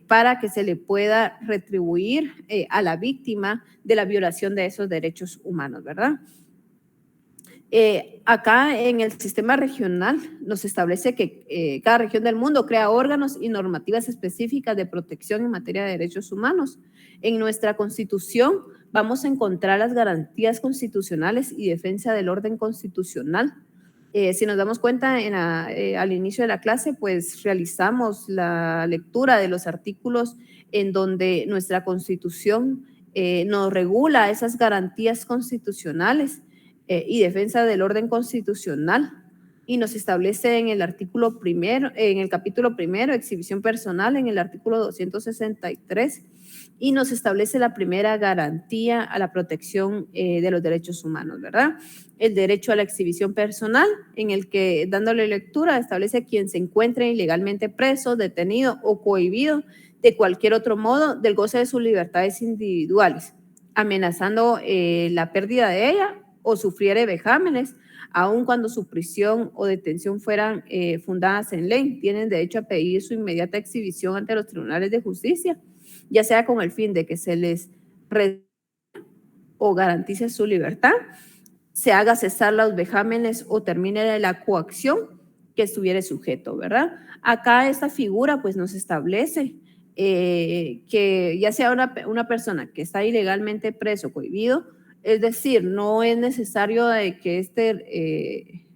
para que se le pueda retribuir a la víctima de la violación de esos derechos humanos, ¿verdad? Acá en el sistema regional nos establece que cada región del mundo crea órganos y normativas específicas de protección en materia de derechos humanos. En nuestra Constitución vamos a encontrar las garantías constitucionales y defensa del orden constitucional. Si nos damos cuenta al inicio de la clase, pues realizamos la lectura de los artículos en donde nuestra Constitución nos regula esas garantías constitucionales y defensa del orden constitucional, y nos establece en el artículo primero, en el capítulo primero, exhibición personal, en el artículo 263, y nos establece la primera garantía a la protección de los derechos humanos, ¿verdad? El derecho a la exhibición personal, en el que, dándole lectura, establece quien se encuentre ilegalmente preso, detenido o cohibido de cualquier otro modo del goce de sus libertades individuales, amenazando la pérdida de ella o sufriere vejámenes, aun cuando su prisión o detención fueran fundadas en ley, tienen derecho a pedir su inmediata exhibición ante los tribunales de justicia, ya sea con el fin de que se les o garantice su libertad, se haga cesar los vejámenes o termine la coacción que estuviera sujeto, ¿verdad? Acá esta figura pues nos establece que ya sea una persona que está ilegalmente preso o cohibido, es decir, no es necesario de que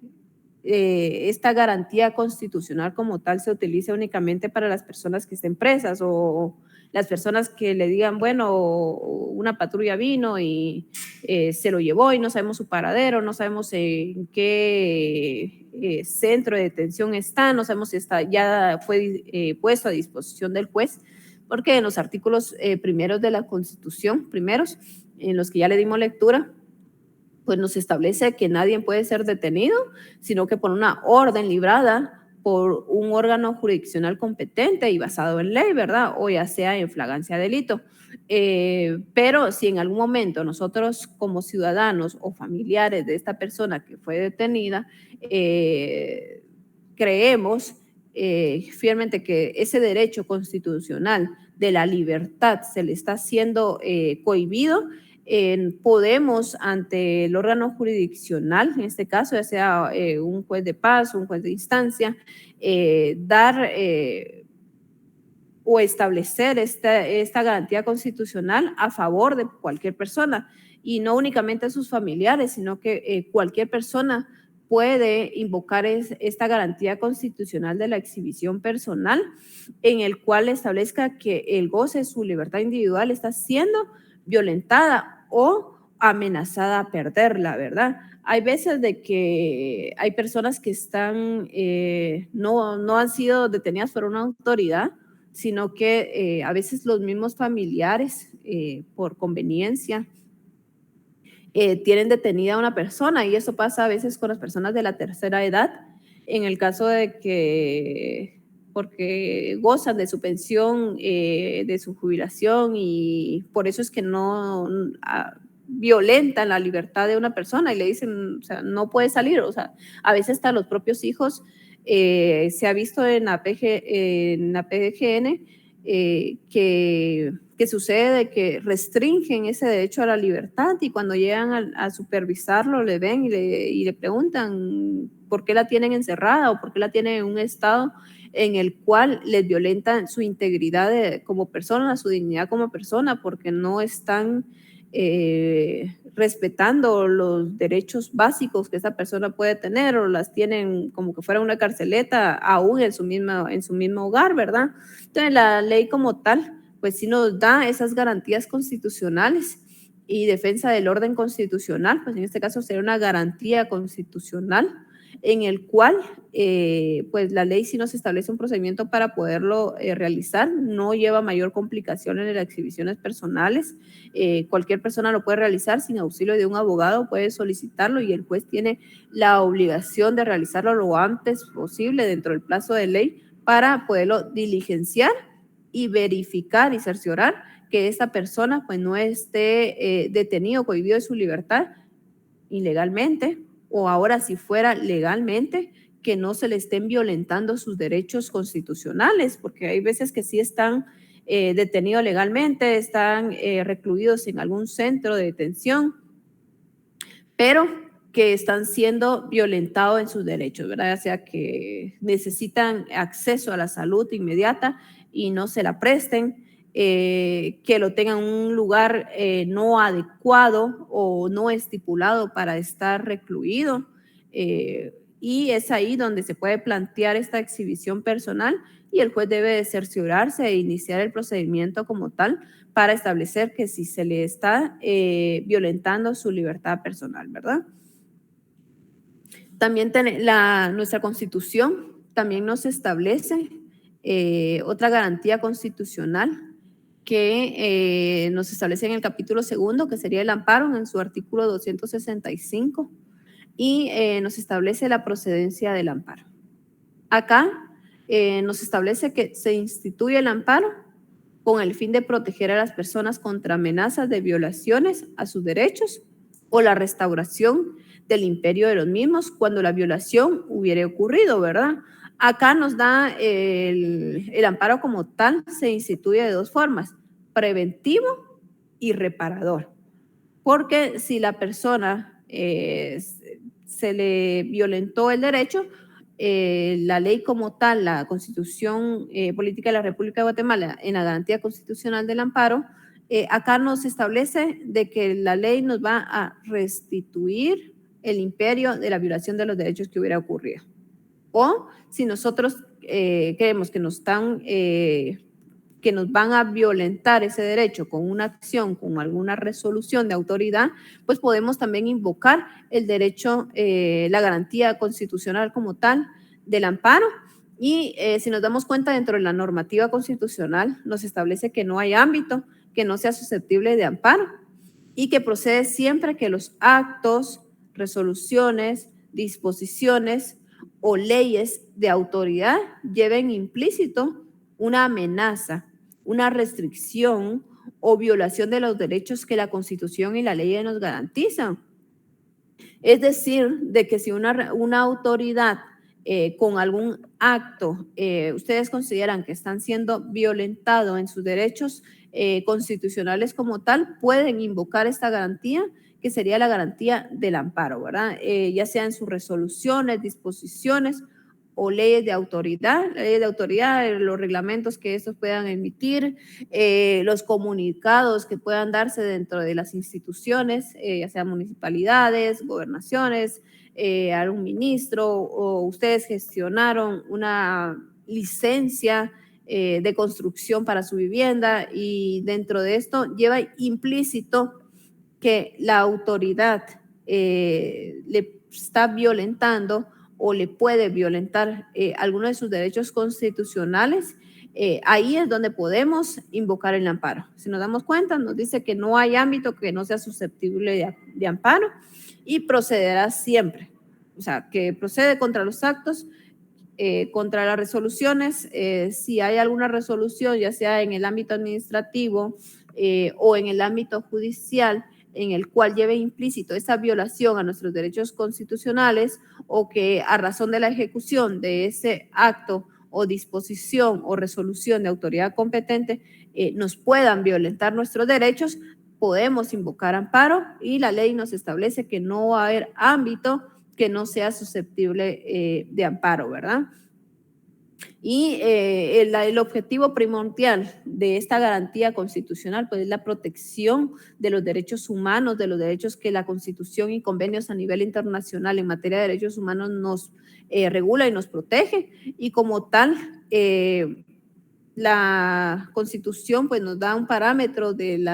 esta garantía constitucional como tal se utilice únicamente para las personas que estén presas o las personas que le digan, bueno, una patrulla vino y se lo llevó y no sabemos su paradero, no sabemos en qué centro de detención está, no sabemos si ya fue puesto a disposición del juez, porque en los artículos primeros de la Constitución, en los que ya le dimos lectura, pues nos establece que nadie puede ser detenido, sino que por una orden librada por un órgano jurisdiccional competente y basado en ley, ¿verdad? O ya sea en flagrancia de delito. Pero si en algún momento nosotros como ciudadanos o familiares de esta persona que fue detenida, creemos fielmente que ese derecho constitucional de la libertad se le está siendo cohibido, podemos ante el órgano jurisdiccional, en este caso ya sea un juez de paz, un juez de instancia, dar o establecer esta garantía constitucional a favor de cualquier persona, y no únicamente a sus familiares, sino que cualquier persona puede invocar esta garantía constitucional de la exhibición personal, en el cual establezca que el goce de su libertad individual está siendo violentada o amenazada a perderla, ¿verdad? Hay veces de que hay personas que están, no han sido detenidas por una autoridad, sino que a veces los mismos familiares, por conveniencia, tienen detenida a una persona, y eso pasa a veces con las personas de la tercera edad, en el caso de que porque gozan de su pensión, de su jubilación, y por eso es que no violentan la libertad de una persona y le dicen, o sea, no puede salir. O sea, a veces hasta los propios hijos, se ha visto en la PGN que sucede de que restringen ese derecho a la libertad, y cuando llegan a supervisarlo le ven y le preguntan por qué la tienen encerrada o por qué la tienen en un estado en el cual les violentan su integridad como persona, su dignidad como persona, porque no están respetando los derechos básicos que esa persona puede tener, o las tienen como que fuera una carceleta aún en su mismo hogar, ¿verdad? Entonces la ley como tal pues sí nos da esas garantías constitucionales y defensa del orden constitucional, pues en este caso sería una garantía constitucional en el cual pues la ley sí nos establece un procedimiento para poderlo realizar, no lleva mayor complicación en las exhibiciones personales, cualquier persona lo puede realizar sin auxilio de un abogado, puede solicitarlo y el juez tiene la obligación de realizarlo lo antes posible dentro del plazo de ley para poderlo diligenciar y verificar y cerciorar que esta persona pues no esté detenido, cohibido de su libertad ilegalmente, o ahora si fuera legalmente, que no se le estén violentando sus derechos constitucionales, porque hay veces que sí están detenidos legalmente, están recluidos en algún centro de detención, pero que están siendo violentados en sus derechos, ¿verdad? O sea, que necesitan acceso a la salud inmediata y no se la presten, que lo tengan en un lugar no adecuado o no estipulado para estar recluido. Y es ahí donde se puede plantear esta exhibición personal y el juez debe de cerciorarse e iniciar el procedimiento como tal para establecer que si se le está violentando su libertad personal, ¿verdad? También nuestra Constitución también nos establece otra garantía constitucional que nos establece en el capítulo 2, que sería el amparo, en su artículo 265, y nos establece la procedencia del amparo. Acá nos establece que se instituye el amparo con el fin de proteger a las personas contra amenazas de violaciones a sus derechos o la restauración del imperio de los mismos cuando la violación hubiera ocurrido, ¿verdad? Acá nos da el amparo como tal, se instituye de dos formas, preventivo y reparador. Porque si la persona se le violentó el derecho, la ley como tal, la Constitución Política de la República de Guatemala, en la garantía constitucional del amparo, acá nos establece de que la ley nos va a restituir el imperio de la violación de los derechos que hubiera ocurrido. O si nosotros creemos que nos van a violentar ese derecho con una acción, con alguna resolución de autoridad, pues podemos también invocar el derecho, la garantía constitucional como tal del amparo. Y si nos damos cuenta, dentro de la normativa constitucional nos establece que no hay ámbito que no sea susceptible de amparo y que procede siempre que los actos, resoluciones, disposiciones o leyes de autoridad lleven implícito una amenaza, una restricción o violación de los derechos que la Constitución y la ley nos garantizan. Es decir, de que si una autoridad con algún acto ustedes consideran que están siendo violentados en sus derechos constitucionales como tal, pueden invocar esta garantía, que sería la garantía del amparo, ¿verdad? Ya sea en sus resoluciones, disposiciones o leyes de autoridad, los reglamentos que estos puedan emitir, los comunicados que puedan darse dentro de las instituciones, ya sean municipalidades, gobernaciones, algún ministro, o ustedes gestionaron una licencia de construcción para su vivienda y dentro de esto lleva implícito que la autoridad le está violentando o le puede violentar alguno de sus derechos constitucionales, ahí es donde podemos invocar el amparo. Si nos damos cuenta, nos dice que no hay ámbito que no sea susceptible de amparo y procederá siempre. O sea, que procede contra los actos, contra las resoluciones, si hay alguna resolución, ya sea en el ámbito administrativo o en el ámbito judicial, en el cual lleve implícito esa violación a nuestros derechos constitucionales o que a razón de la ejecución de ese acto o disposición o resolución de autoridad competente nos puedan violentar nuestros derechos, podemos invocar amparo y la ley nos establece que no va a haber ámbito que no sea susceptible de amparo, ¿verdad? Y el objetivo primordial de esta garantía constitucional pues, es la protección de los derechos humanos, de los derechos que la Constitución y convenios a nivel internacional en materia de derechos humanos nos regula y nos protege. Y como tal, la Constitución pues, nos da un parámetro del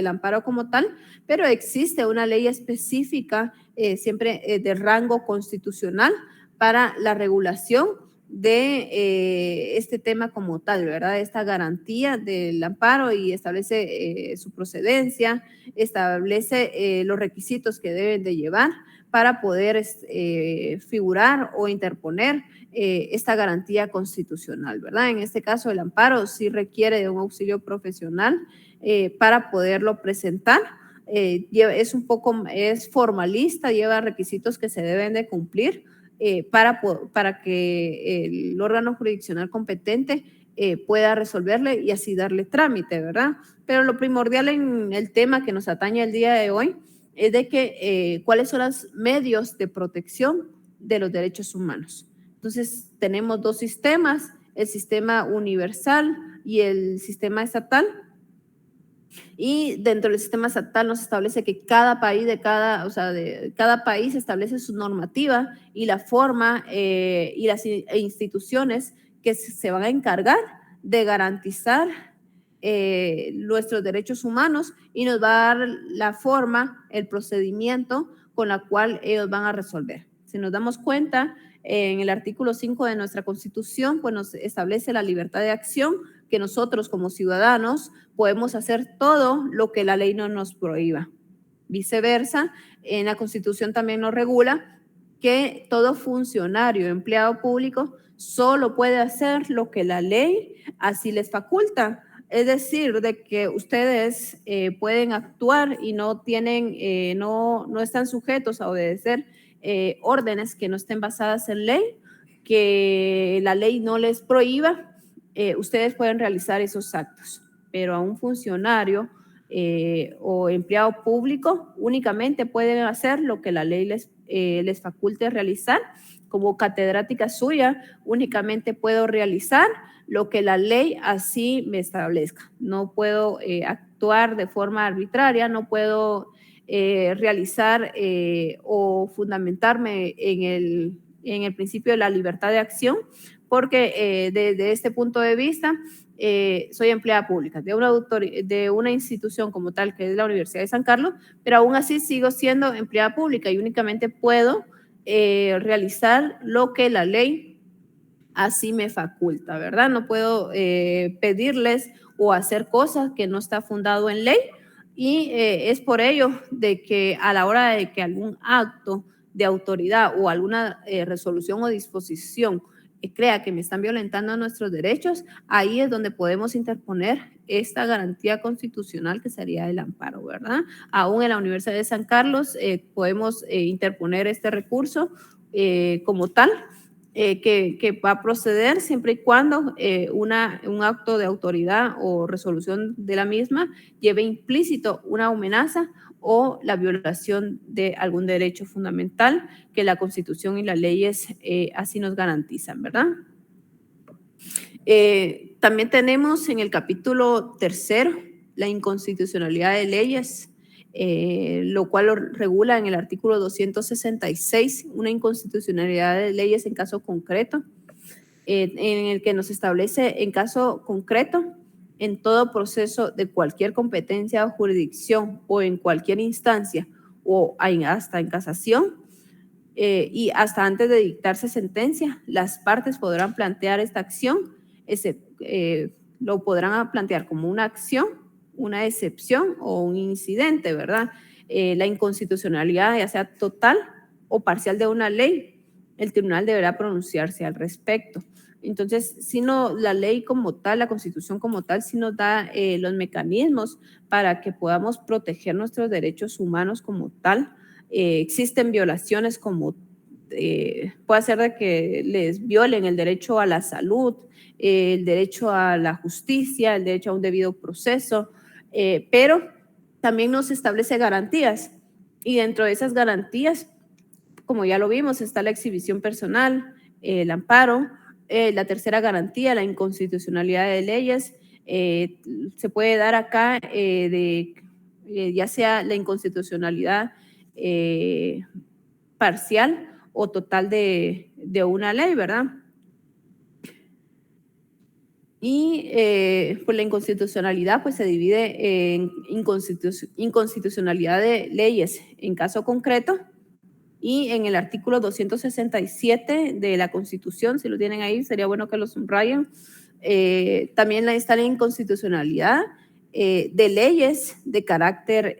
amparo como tal, pero existe una ley específica siempre de rango constitucional para la regulación de este tema como tal, ¿verdad? Esta garantía del amparo y establece su procedencia, establece los requisitos que deben de llevar para poder figurar o interponer esta garantía constitucional, ¿verdad? En este caso, el amparo sí requiere de un auxilio profesional para poderlo presentar. Es formalista, lleva requisitos que se deben de cumplir para que el órgano jurisdiccional competente pueda resolverle y así darle trámite, ¿verdad? Pero lo primordial en el tema que nos atañe el día de hoy es de que cuáles son los medios de protección de los derechos humanos. Entonces, tenemos dos sistemas, el sistema universal y el sistema estatal. Y dentro del sistema estatal nos establece que cada país cada país establece su normativa y la forma y las instituciones que se van a encargar de garantizar nuestros derechos humanos y nos va a dar la forma, el procedimiento con la cual ellos van a resolver. Si nos damos cuenta, en el artículo 5 de nuestra Constitución, pues nos establece la libertad de acción, que nosotros como ciudadanos podemos hacer todo lo que la ley no nos prohíba. Viceversa, en la Constitución también nos regula que todo funcionario, empleado público, solo puede hacer lo que la ley así les faculta. Es decir, de que ustedes pueden actuar y no están sujetos a obedecer órdenes que no estén basadas en ley, que la ley no les prohíba, ustedes pueden realizar esos actos, pero a un funcionario o empleado público únicamente pueden hacer lo que la ley les faculte realizar. Como catedrática suya, únicamente puedo realizar lo que la ley así me establezca. No puedo actuar de forma arbitraria, no puedo realizar o fundamentarme en el principio de la libertad de acción, porque desde este punto de vista soy empleada pública de una institución como tal que es la Universidad de San Carlos, pero aún así sigo siendo empleada pública y únicamente puedo realizar lo que la ley así me faculta, ¿verdad? No puedo pedirles o hacer cosas que no está fundado en ley y es por ello de que a la hora de que algún acto de autoridad o alguna resolución o disposición crea que me están violentando nuestros derechos, ahí es donde podemos interponer esta garantía constitucional que sería el amparo, ¿verdad? Aún en la Universidad de San Carlos podemos interponer este recurso como tal, que va a proceder siempre y cuando un acto de autoridad o resolución de la misma lleve implícito una amenaza o la violación de algún derecho fundamental que la Constitución y las leyes así nos garantizan, ¿verdad? También tenemos en el capítulo 3 la inconstitucionalidad de leyes, lo cual lo regula en el artículo 266, una inconstitucionalidad de leyes en caso concreto, en el que nos establece en caso concreto, en todo proceso de cualquier competencia o jurisdicción o en cualquier instancia o hasta en casación y hasta antes de dictarse sentencia, las partes podrán plantear esta acción, lo podrán plantear como una acción, una excepción o un incidente, ¿verdad? La inconstitucionalidad, ya sea total o parcial de una ley, el tribunal deberá pronunciarse al respecto. Entonces, si no, la ley como tal, la Constitución como tal, sí nos da los mecanismos para que podamos proteger nuestros derechos humanos como tal. Existen violaciones como puede ser de que les violen el derecho a la salud, el derecho a la justicia, el derecho a un debido proceso, pero también nos establece garantías y dentro de esas garantías, como ya lo vimos, está la exhibición personal, el amparo, La tercera garantía, la inconstitucionalidad de leyes, se puede dar acá ya sea la inconstitucionalidad parcial o total de una ley, ¿verdad? Y pues la inconstitucionalidad pues se divide en inconstitucionalidad de leyes en caso concreto, y en el artículo 267 de la Constitución, si lo tienen ahí, sería bueno que lo subrayen. También está la inconstitucionalidad de leyes de carácter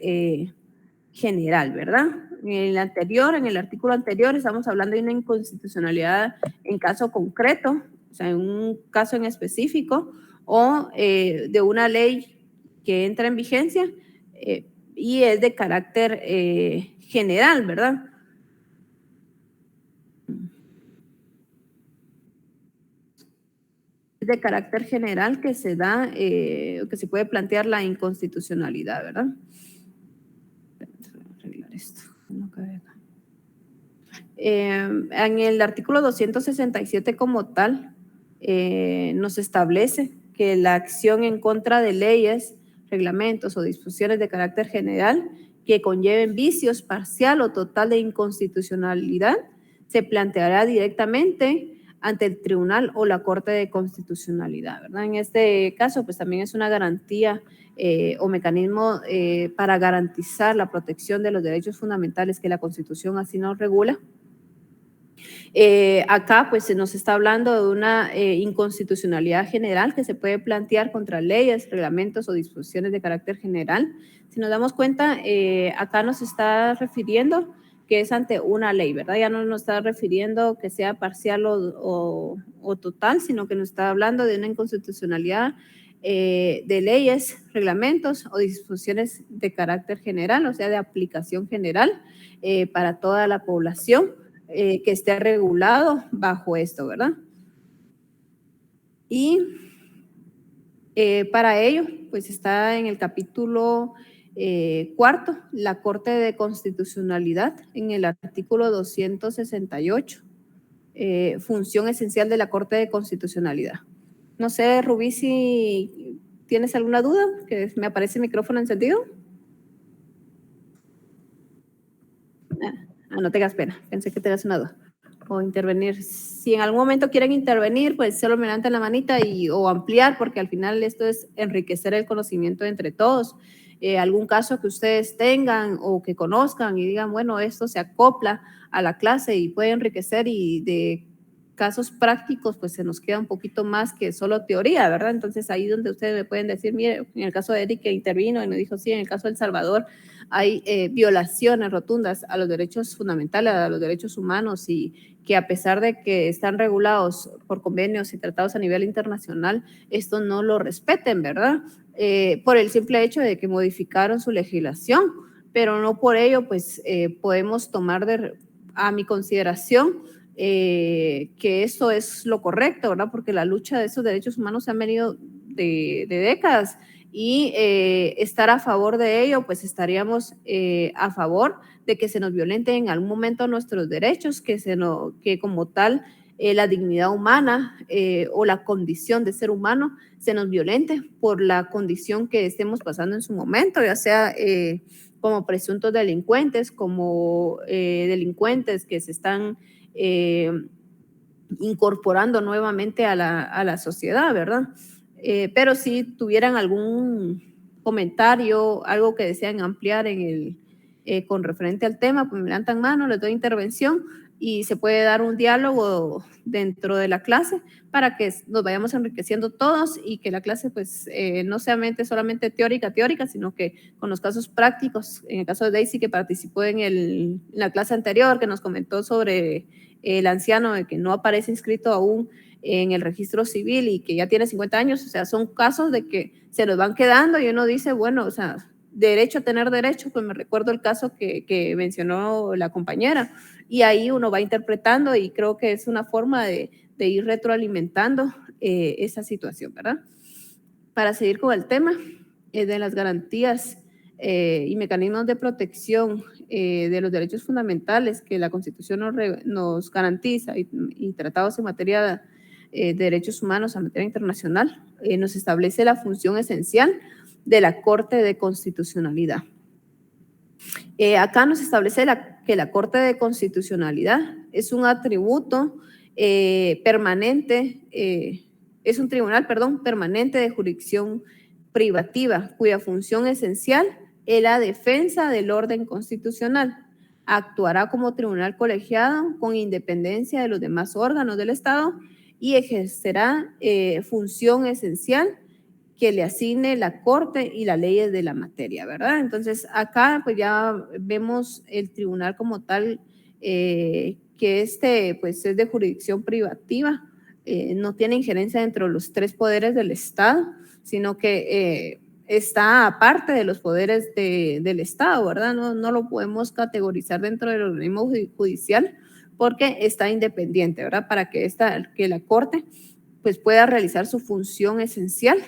general, ¿verdad? En el artículo anterior, estamos hablando de una inconstitucionalidad en caso concreto, o sea, en un caso en específico, o de una ley que entra en vigencia y es de carácter general, ¿verdad? Es de carácter general que se da, que se puede plantear la inconstitucionalidad, ¿verdad? Arreglar esto. En el artículo 267 como tal, nos establece que la acción en contra de leyes, reglamentos o disposiciones de carácter general que conlleven vicios parcial o total de inconstitucionalidad se planteará directamente ante el tribunal o la Corte de Constitucionalidad, ¿verdad? En este caso, pues también es una garantía o mecanismo para garantizar la protección de los derechos fundamentales que la Constitución así nos regula. Acá pues se nos está hablando de una inconstitucionalidad general que se puede plantear contra leyes, reglamentos o disposiciones de carácter general. Si nos damos cuenta, acá nos está refiriendo que es ante una ley, ¿verdad? Ya no nos está refiriendo que sea parcial o total, sino que nos está hablando de una inconstitucionalidad de leyes, reglamentos o disposiciones de carácter general, o sea, de aplicación general para toda la población que esté regulado bajo esto, ¿verdad? Y para ello, pues está en el capítulo cuarto, la Corte de Constitucionalidad, en el artículo 268, función esencial de la Corte de Constitucionalidad. No sé, Rubí, si tienes alguna duda, que me aparece el micrófono encendido. No tengas pena, pensé que tenías una duda. O intervenir. Si en algún momento quieren intervenir, pues solo me levantan la manita o ampliar, porque al final esto es enriquecer el conocimiento entre todos. Algún caso que ustedes tengan o que conozcan y digan, bueno, esto se acopla a la clase y puede enriquecer, y de casos prácticos, pues se nos queda un poquito más que solo teoría, ¿verdad? Entonces ahí donde ustedes me pueden decir, mire, en el caso de Eric que intervino y me dijo, sí, en el caso de El Salvador hay violaciones rotundas a los derechos fundamentales, a los derechos humanos, y que a pesar de que están regulados por convenios y tratados a nivel internacional, esto no lo respeten, ¿verdad? Por el simple hecho de que modificaron su legislación, pero no por ello, pues podemos tomar a mi consideración que esto es lo correcto, ¿verdad? Porque la lucha de esos derechos humanos se han venido de décadas, y estar a favor de ello, pues estaríamos a favor de que se nos violenten en algún momento nuestros derechos, que como tal la dignidad humana o la condición de ser humano se nos violente por la condición que estemos pasando en su momento, ya sea como presuntos delincuentes, como delincuentes que se están incorporando nuevamente a la sociedad, ¿verdad? Pero si tuvieran algún comentario, algo que desean ampliar con referente al tema, pues me levantan mano, les doy intervención y se puede dar un diálogo dentro de la clase para que nos vayamos enriqueciendo todos y que la clase pues no sea solamente teórica, sino que con los casos prácticos, en el caso de Daisy que participó en la clase anterior, que nos comentó sobre el anciano que no aparece inscrito aún en el registro civil y que ya tiene 50 años, o sea, son casos de que se nos van quedando y uno dice, bueno, o sea, derecho a tener derecho, pues me recuerdo el caso que mencionó la compañera, y ahí uno va interpretando y creo que es una forma de ir retroalimentando esa situación, ¿verdad? Para seguir con el tema de las garantías y mecanismos de protección de los derechos fundamentales que la Constitución nos garantiza y tratados en materia Derechos Humanos a materia internacional, nos establece la función esencial de la Corte de Constitucionalidad. Acá nos establece que la Corte de Constitucionalidad es un atributo permanente, es un tribunal, permanente de jurisdicción privativa, cuya función esencial es la defensa del orden constitucional. Actuará como tribunal colegiado con independencia de los demás órganos del Estado y ejercerá función esencial que le asigne la Corte y las leyes de la materia, ¿verdad? Entonces, acá pues ya vemos el tribunal como tal, que pues es de jurisdicción privativa, no tiene injerencia dentro de los 3 poderes del Estado, sino que está aparte de los poderes del Estado, ¿verdad? No lo podemos categorizar dentro del organismo judicial porque está independiente, ¿verdad? Para que la Corte pues pueda realizar su función esencial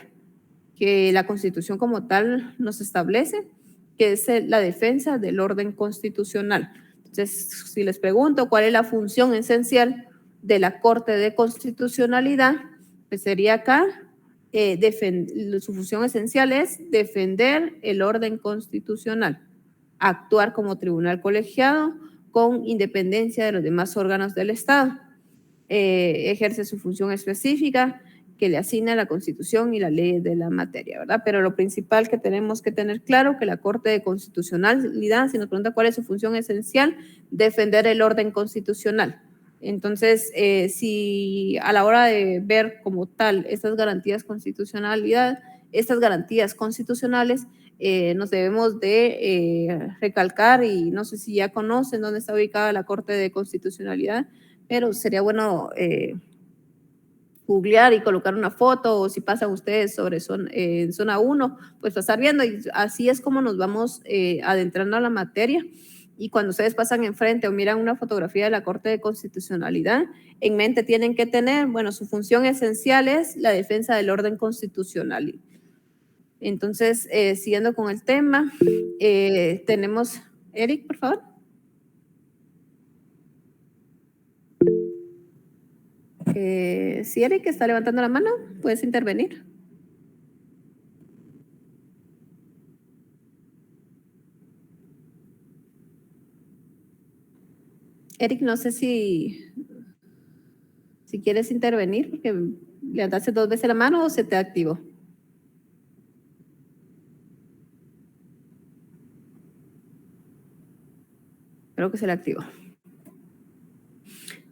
que la Constitución como tal nos establece, que es la defensa del orden constitucional. Entonces, si les pregunto cuál es la función esencial de la Corte de Constitucionalidad, pues sería acá, su función esencial es defender el orden constitucional, actuar como tribunal colegiado con independencia de los demás órganos del Estado, ejerce su función específica que le asigna la Constitución y las leyes de la materia, ¿verdad? Pero lo principal que tenemos que tener claro que la Corte de Constitucionalidad, si nos pregunta cuál es su función esencial, defender el orden constitucional. Entonces, si a la hora de ver como tal estas garantías constitucionales, nos debemos de recalcar, y no sé si ya conocen dónde está ubicada la Corte de Constitucionalidad, pero sería bueno googlear y colocar una foto, o si pasan ustedes sobre zona 1, pues pasar viendo, y así es como nos vamos adentrando a la materia. Y cuando ustedes pasan enfrente o miran una fotografía de la Corte de Constitucionalidad, en mente tienen que tener, bueno, su función esencial es la defensa del orden constitucional. Entonces, siguiendo con el tema, tenemos, Eric, por favor. Si Eric está levantando la mano, puedes intervenir. Eric, no sé si quieres intervenir, porque levantaste 2 veces la mano o se te activó. Creo que se le activó.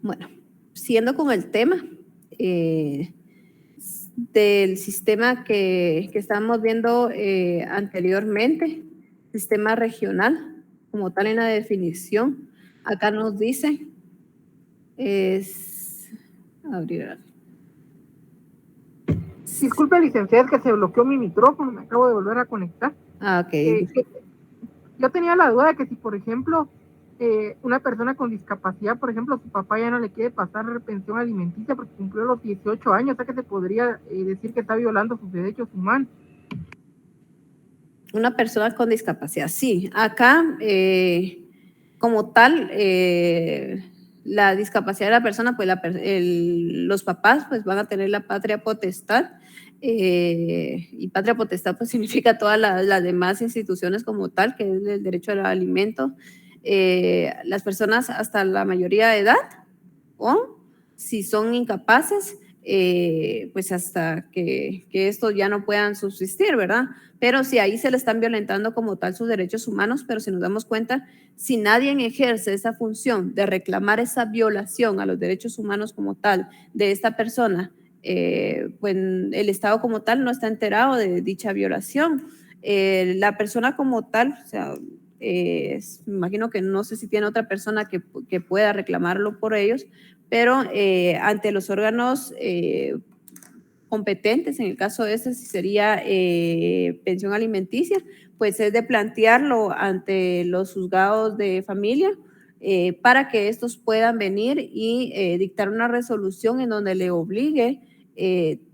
Bueno, siguiendo con el tema del sistema que estábamos viendo anteriormente, sistema regional, como tal en la definición, acá nos dice, Disculpe, licenciada, es que se bloqueó mi micrófono, me acabo de volver a conectar. Ok. Yo tenía la duda de que si, por ejemplo, una persona con discapacidad, por ejemplo, su papá ya no le quiere pasar pensión alimenticia porque cumplió los 18 años, o sea que se podría decir que está violando sus derechos humanos. Una persona con discapacidad, sí. Acá, como tal, la discapacidad de la persona, pues los papás pues van a tener la patria potestad, y patria potestad pues significa todas las demás instituciones como tal, que es el derecho al alimento, las personas hasta la mayoría de edad, o si son incapaces, pues hasta que estos ya no puedan subsistir, ¿verdad? Pero si ahí se le están violentando como tal sus derechos humanos, pero si nos damos cuenta, si nadie ejerce esa función de reclamar esa violación a los derechos humanos como tal de esta persona, pues el Estado como tal no está enterado de dicha violación. La persona como tal, o sea, me imagino que no sé si tiene otra persona que pueda reclamarlo por ellos, pero ante los órganos competentes, en el caso de si sería pensión alimenticia, pues es de plantearlo ante los juzgados de familia para que estos puedan venir y dictar una resolución en donde le obligue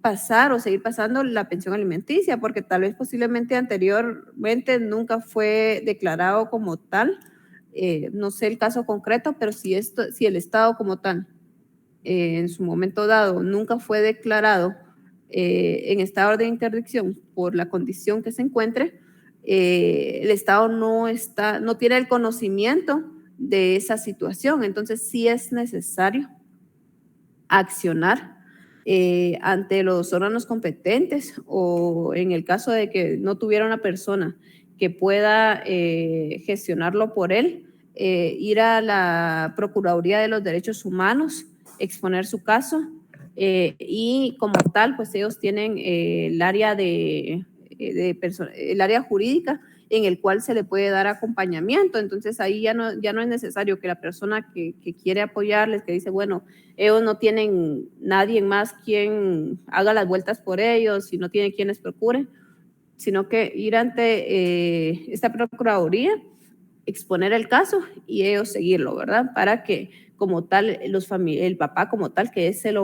pasar o seguir pasando la pensión alimenticia, porque tal vez posiblemente anteriormente nunca fue declarado como tal, no sé el caso concreto, pero si el Estado como tal en su momento dado nunca fue declarado en estado de interdicción por la condición que se encuentre, el Estado no tiene el conocimiento de esa situación. Entonces sí es necesario accionar ante los órganos competentes, o en el caso de que no tuviera una persona que pueda gestionarlo por él, ir a la Procuraduría de los Derechos Humanos, exponer su caso, y como tal, pues ellos tienen el área el área jurídica en el cual se le puede dar acompañamiento. Entonces ahí ya no es necesario que la persona que quiere apoyarles, que dice, bueno, ellos no tienen nadie más quien haga las vueltas por ellos y no tiene quien les procure, sino que ir ante esta Procuraduría, exponer el caso y ellos seguirlo, ¿verdad? Para que como tal, el papá como tal, que es el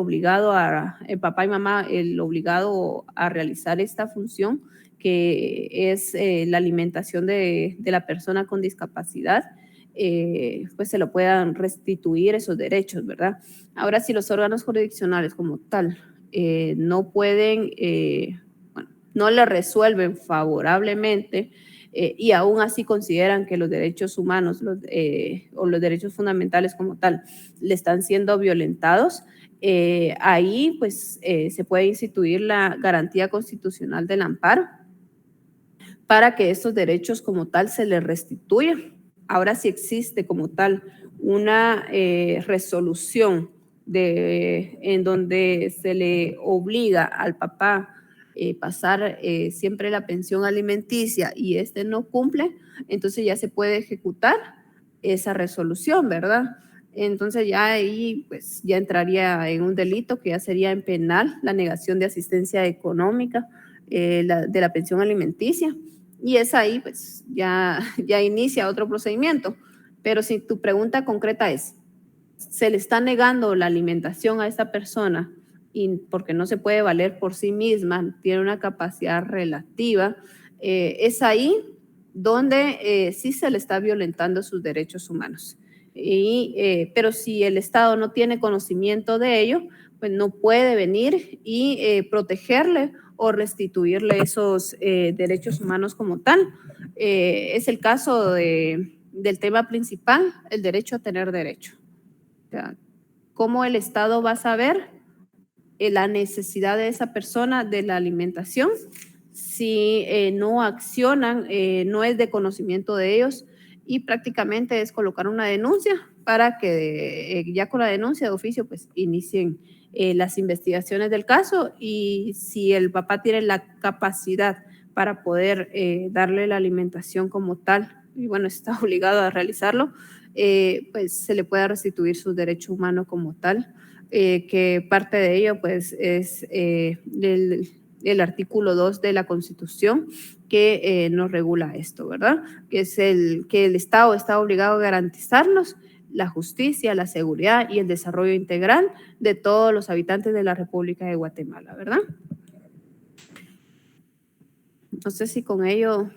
papá y mamá, el obligado a realizar esta función, que es la alimentación de la persona con discapacidad, pues se lo puedan restituir esos derechos, ¿verdad? Ahora, si los órganos jurisdiccionales como tal no pueden, bueno, no le resuelven favorablemente, y aún así consideran que los derechos humanos o los derechos fundamentales como tal le están siendo violentados, ahí pues se puede instituir la garantía constitucional del amparo para que estos derechos como tal se les restituyan. Ahora, si existe como tal una resolución en donde se le obliga al papá pasar siempre la pensión alimenticia y este no cumple, entonces ya se puede ejecutar esa resolución, ¿verdad? Entonces ya ahí pues ya entraría en un delito que ya sería en penal, la negación de asistencia económica de la pensión alimenticia, y es ahí pues ya inicia otro procedimiento. Pero si tu pregunta concreta es, ¿se le está negando la alimentación a esta persona y porque no se puede valer por sí misma, tiene una capacidad relativa? Es ahí donde sí se le está violentando sus derechos humanos. Pero si el Estado no tiene conocimiento de ello, pues no puede venir y protegerle o restituirle esos derechos humanos como tal. Es el caso del tema principal, el derecho a tener derecho. O sea, ¿cómo el Estado va a saber la necesidad de esa persona de la alimentación si no accionan, no es de conocimiento de ellos? Y prácticamente es colocar una denuncia para que ya con la denuncia de oficio pues inicien las investigaciones del caso, y si el papá tiene la capacidad para poder darle la alimentación como tal, y bueno, está obligado a realizarlo, pues se le pueda restituir su derecho humano como tal, que parte de ello pues es el artículo 2 de la Constitución, que nos regula esto, ¿verdad? Que es que el Estado está obligado a garantizarnos la justicia, la seguridad y el desarrollo integral de todos los habitantes de la República de Guatemala, ¿verdad? No sé si con ello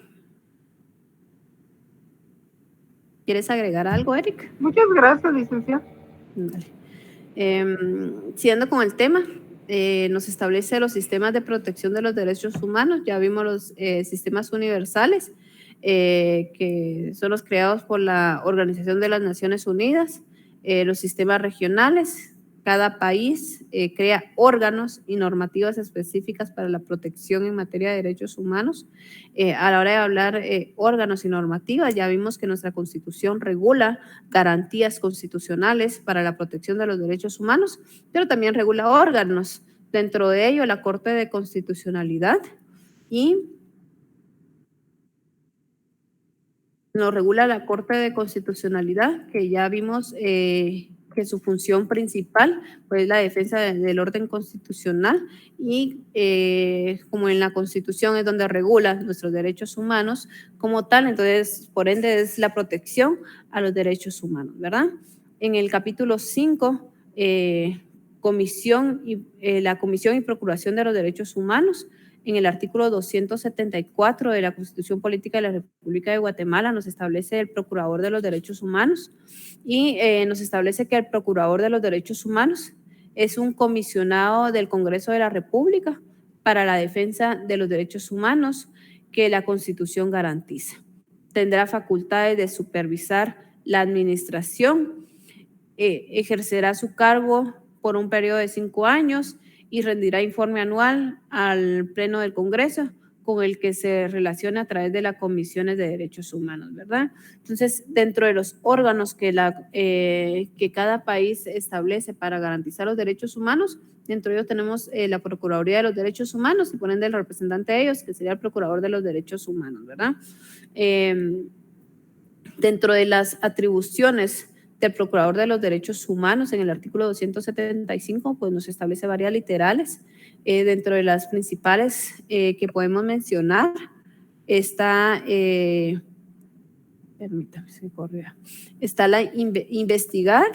¿quieres agregar algo, Eric? Muchas gracias, licenciada. Vale. Siguiendo con el tema, nos establece los sistemas de protección de los derechos humanos. Ya vimos los sistemas universales, que son los creados por la Organización de las Naciones Unidas, los sistemas regionales. Cada país crea órganos y normativas específicas para la protección en materia de derechos humanos. A la hora de hablar órganos y normativas, ya vimos que nuestra Constitución regula garantías constitucionales para la protección de los derechos humanos, pero también regula órganos. Dentro de ello, la Corte de Constitucionalidad, y nos regula la Corte de Constitucionalidad, que ya vimos que su función principal pues, es la defensa del orden constitucional, y como en la Constitución es donde regula nuestros derechos humanos como tal, entonces por ende es la protección a los derechos humanos, ¿verdad? En el capítulo 5, la Comisión y Procuración de los Derechos Humanos, en el artículo 274 de la Constitución Política de la República de Guatemala nos establece el Procurador de los Derechos Humanos, y nos establece que el Procurador de los Derechos Humanos es un comisionado del Congreso de la República para la defensa de los derechos humanos que la Constitución garantiza. Tendrá facultades de supervisar la administración, ejercerá su cargo por un periodo de 5 años y rendirá informe anual al Pleno del Congreso con el que se relaciona a través de las comisiones de derechos humanos, ¿verdad? Entonces, dentro de los órganos que cada país establece para garantizar los derechos humanos, dentro de ellos tenemos la Procuraduría de los Derechos Humanos y por ende el representante de ellos, que sería el Procurador de los Derechos Humanos, ¿verdad? Dentro de las atribuciones del Procurador de los Derechos Humanos, en el artículo 275, pues nos establece varias literales. Dentro de las principales que podemos mencionar está, permítame, se me corría, está la investigar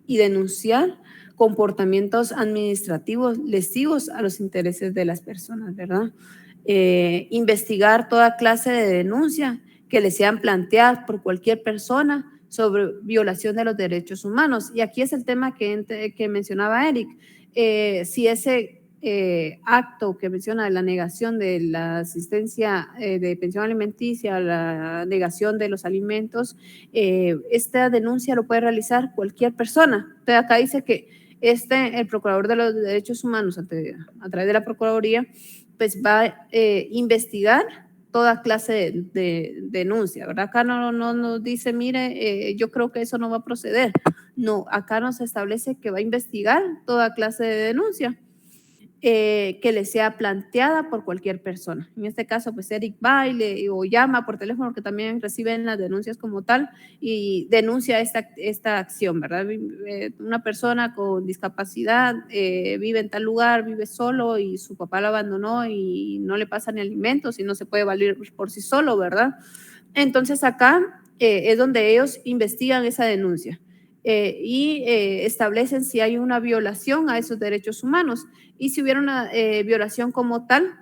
y denunciar comportamientos administrativos lesivos a los intereses de las personas, ¿verdad? Investigar toda clase de denuncia que le sean planteadas por cualquier persona sobre violación de los derechos humanos. Y aquí es el tema que mencionaba Eric. Si ese acto que menciona de la negación de la asistencia de pensión alimenticia, la negación de los alimentos, esta denuncia lo puede realizar cualquier persona. Entonces acá dice que el Procurador de los Derechos Humanos, a través de la Procuraduría, pues va a investigar toda clase de denuncia, ¿verdad? Acá no nos dice, mire, yo creo que eso no va a proceder. No, acá nos establece que va a investigar toda clase de denuncia que le sea planteada por cualquier persona. En este caso, pues Eric va o llama por teléfono, que también reciben las denuncias como tal, y denuncia esta acción, ¿verdad? Una persona con discapacidad vive en tal lugar, vive solo y su papá lo abandonó y no le pasa ni alimentos y no se puede valer por sí solo, ¿verdad? Entonces acá es donde ellos investigan esa denuncia y establecen si hay una violación a esos derechos humanos. Y si hubiera una violación como tal,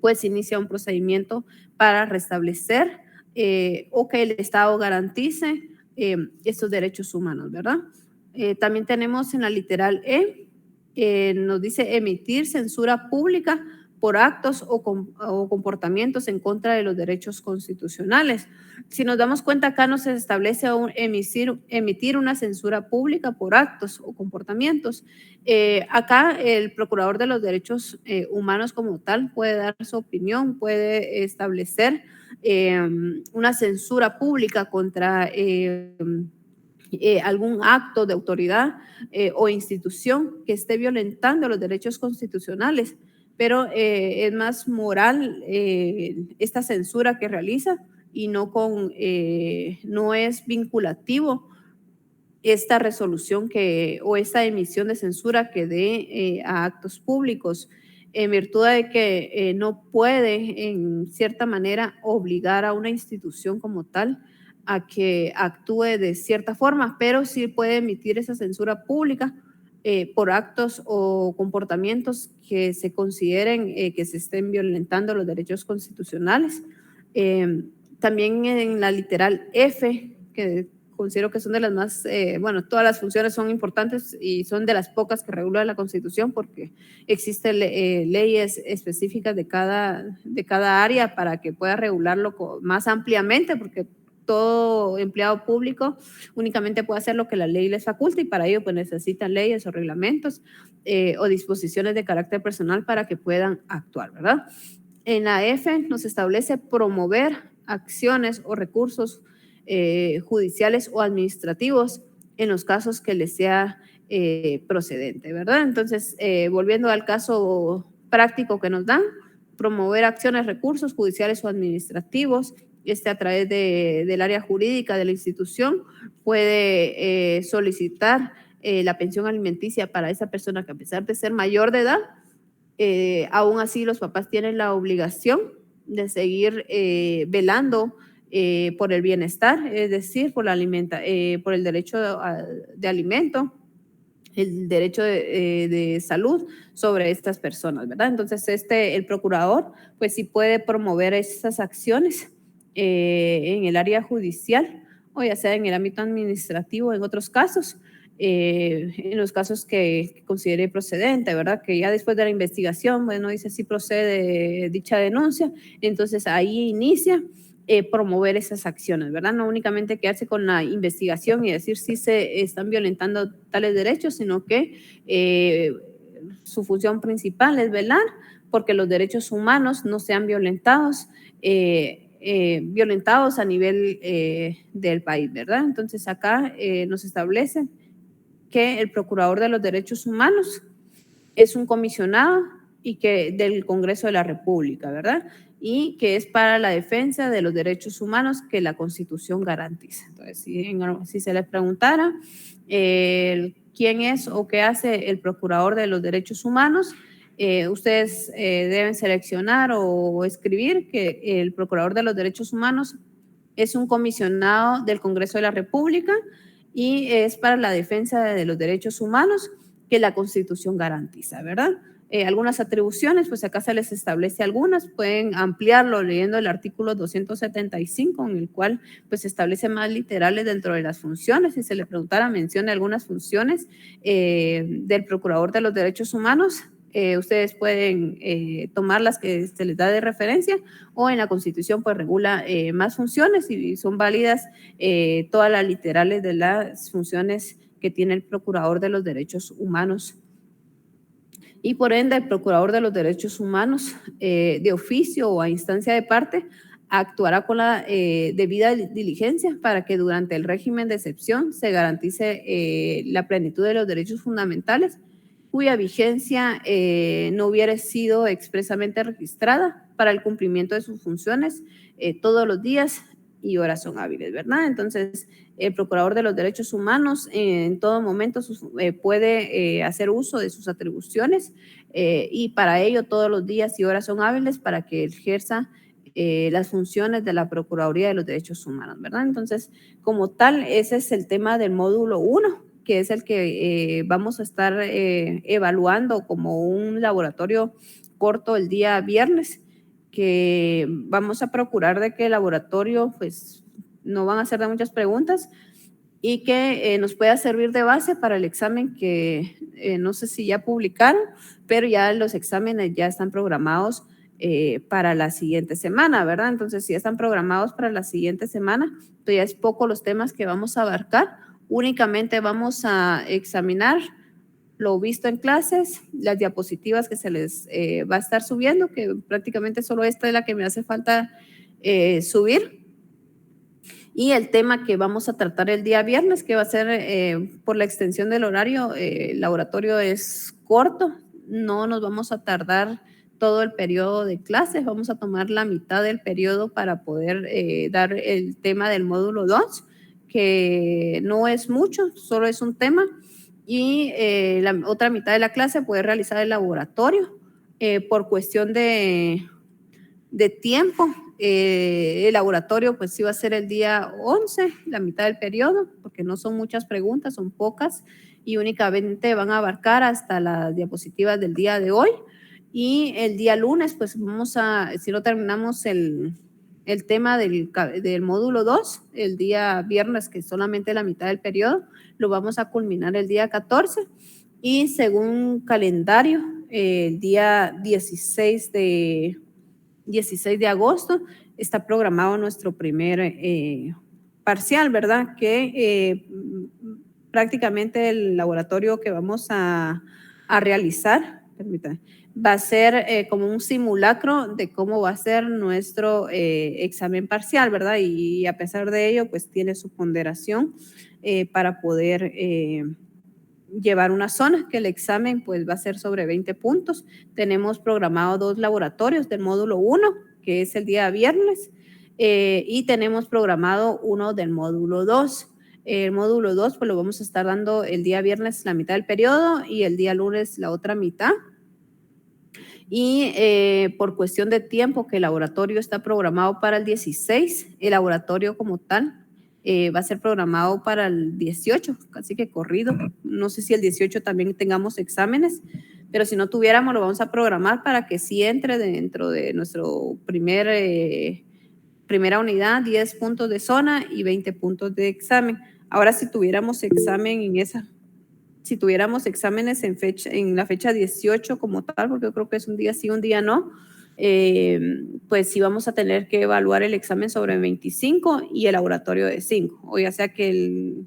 pues inicia un procedimiento para restablecer o que el Estado garantice estos derechos humanos, ¿verdad? También tenemos en la literal E, nos dice emitir censura pública por actos o comportamientos en contra de los derechos constitucionales. Si nos damos cuenta, acá no se establece emitir una censura pública por actos o comportamientos. Acá el Procurador de los Derechos Humanos como tal puede dar su opinión, puede establecer una censura pública contra algún acto de autoridad o institución que esté violentando los derechos constitucionales, pero es más moral esta censura que realiza y no es vinculativo esta resolución o esta emisión de censura que dé a actos públicos, en virtud de que no puede en cierta manera obligar a una institución como tal a que actúe de cierta forma, pero sí puede emitir esa censura pública por actos o comportamientos que se consideren que se estén violentando los derechos constitucionales. También en la literal F, que considero que son de las más, todas las funciones son importantes y son de las pocas que regula la Constitución porque existen leyes específicas de cada área para que pueda regularlo más ampliamente, porque todo empleado público únicamente puede hacer lo que la ley les faculta y para ello pues necesitan leyes o reglamentos o disposiciones de carácter personal para que puedan actuar, ¿verdad? En la F nos establece promover acciones o recursos judiciales o administrativos en los casos que les sea procedente, ¿verdad? Entonces, volviendo al caso práctico que nos dan, promover acciones, recursos judiciales o administrativos, a través del área jurídica de la institución, puede solicitar la pensión alimenticia para esa persona que a pesar de ser mayor de edad, aún así los papás tienen la obligación de seguir velando por el bienestar, es decir, por el derecho de alimento, el derecho de salud sobre estas personas, ¿verdad? Entonces, el procurador, pues sí puede promover esas acciones en el área judicial o ya sea en el ámbito administrativo en otros casos, en los casos que considere procedente, ¿verdad? Que ya después de la investigación, bueno, dice si procede dicha denuncia, entonces ahí inicia promover esas acciones, ¿verdad? No únicamente quedarse con la investigación y decir si se están violentando tales derechos, sino que su función principal es velar porque los derechos humanos no sean violentados, violentados a nivel del país, ¿verdad? Entonces acá nos establece que el Procurador de los Derechos Humanos es un comisionado y que del Congreso de la República, ¿verdad? Y que es para la defensa de los derechos humanos que la Constitución garantiza. Entonces, si se les preguntara quién es o qué hace el Procurador de los Derechos Humanos, ustedes deben seleccionar o escribir que el Procurador de los Derechos Humanos es un comisionado del Congreso de la República y es para la defensa de los derechos humanos que la Constitución garantiza, ¿verdad? Algunas atribuciones, pues acá se les establece algunas, pueden ampliarlo leyendo el artículo 275, en el cual pues se establece más literales dentro de las funciones. Si se le preguntara, mencione algunas funciones del Procurador de los Derechos Humanos. Ustedes pueden tomar las que se les da de referencia, o en la Constitución pues regula más funciones y son válidas todas las literales de las funciones que tiene el Procurador de los Derechos Humanos. Y por ende, el Procurador de los Derechos Humanos, de oficio o a instancia de parte, actuará con la debida diligencia para que durante el régimen de excepción se garantice la plenitud de los derechos fundamentales, cuya vigencia no hubiera sido expresamente registrada para el cumplimiento de sus funciones todos los días y horas son hábiles, ¿verdad? Entonces, el Procurador de los Derechos Humanos en todo momento puede hacer uso de sus atribuciones y para ello todos los días y horas son hábiles para que ejerza las funciones de la Procuraduría de los Derechos Humanos, ¿verdad? Entonces, como tal, ese es el tema del módulo 1, que es el que vamos a estar evaluando como un laboratorio corto el día viernes, que vamos a procurar de que el laboratorio pues no van a hacer de muchas preguntas y que nos pueda servir de base para el examen que no sé si ya publicaron, pero ya los exámenes ya están programados para la siguiente semana, ¿verdad? Entonces, si ya están programados para la siguiente semana, entonces ya es poco los temas que vamos a abarcar, únicamente vamos a examinar lo visto en clases, las diapositivas que se les va a estar subiendo, que prácticamente solo esta es la que me hace falta subir, y el tema que vamos a tratar el día viernes, que va a ser por la extensión del horario, el laboratorio es corto, no nos vamos a tardar todo el periodo de clases, vamos a tomar la mitad del periodo para poder dar el tema del módulo 2, que no es mucho, solo es un tema, y la otra mitad de la clase puede realizar el laboratorio por cuestión de tiempo. El laboratorio pues sí va a ser el día 11, la mitad del periodo, porque no son muchas preguntas, son pocas y únicamente van a abarcar hasta las diapositivas del día de hoy, y el día lunes pues vamos a, si no terminamos el tema del módulo 2, el día viernes, que es solamente la mitad del periodo, lo vamos a culminar el día 14, y según calendario, el día 16 de agosto está programado nuestro primer parcial, ¿verdad? Que prácticamente el laboratorio que vamos a realizar, permítanme, va a ser como un simulacro de cómo va a ser nuestro examen parcial, ¿verdad? Y a pesar de ello, pues tiene su ponderación para poder llevar una zona, que el examen pues va a ser sobre 20 puntos. Tenemos programado 2 laboratorios del módulo 1, que es el día viernes, y tenemos programado uno del módulo 2. El módulo 2 pues lo vamos a estar dando el día viernes la mitad del periodo y el día lunes la otra mitad. Y por cuestión de tiempo, que el laboratorio está programado para el 16, el laboratorio como tal va a ser programado para el 18, casi que corrido. No sé si el 18 también tengamos exámenes, pero si no tuviéramos, lo vamos a programar para que sí entre dentro de nuestro primera unidad, 10 puntos de zona y 20 puntos de examen. Ahora, si tuviéramos examen en esa si tuviéramos exámenes en la fecha 18 como tal, porque yo creo que es un día sí, un día no, pues sí vamos a tener que evaluar el examen sobre 25 y el laboratorio de 5, o ya sea que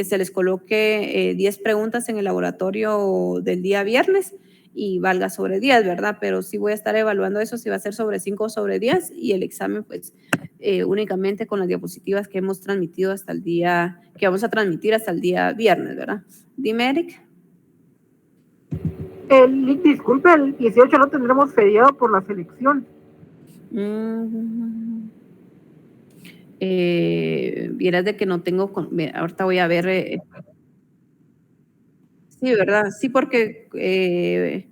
se les coloque 10 preguntas en el laboratorio del día viernes y valga sobre 10, ¿verdad? Pero sí voy a estar evaluando eso, si va a ser sobre 5 o sobre 10, y el examen pues únicamente con las diapositivas que hemos transmitido hasta el día, que vamos a transmitir hasta el día viernes, ¿verdad? Dime, Eric. Disculpe, el 18 no tendremos feriado por la selección. Vieras de que no tengo, ahorita voy a ver. Sí, ¿verdad? Sí, porque,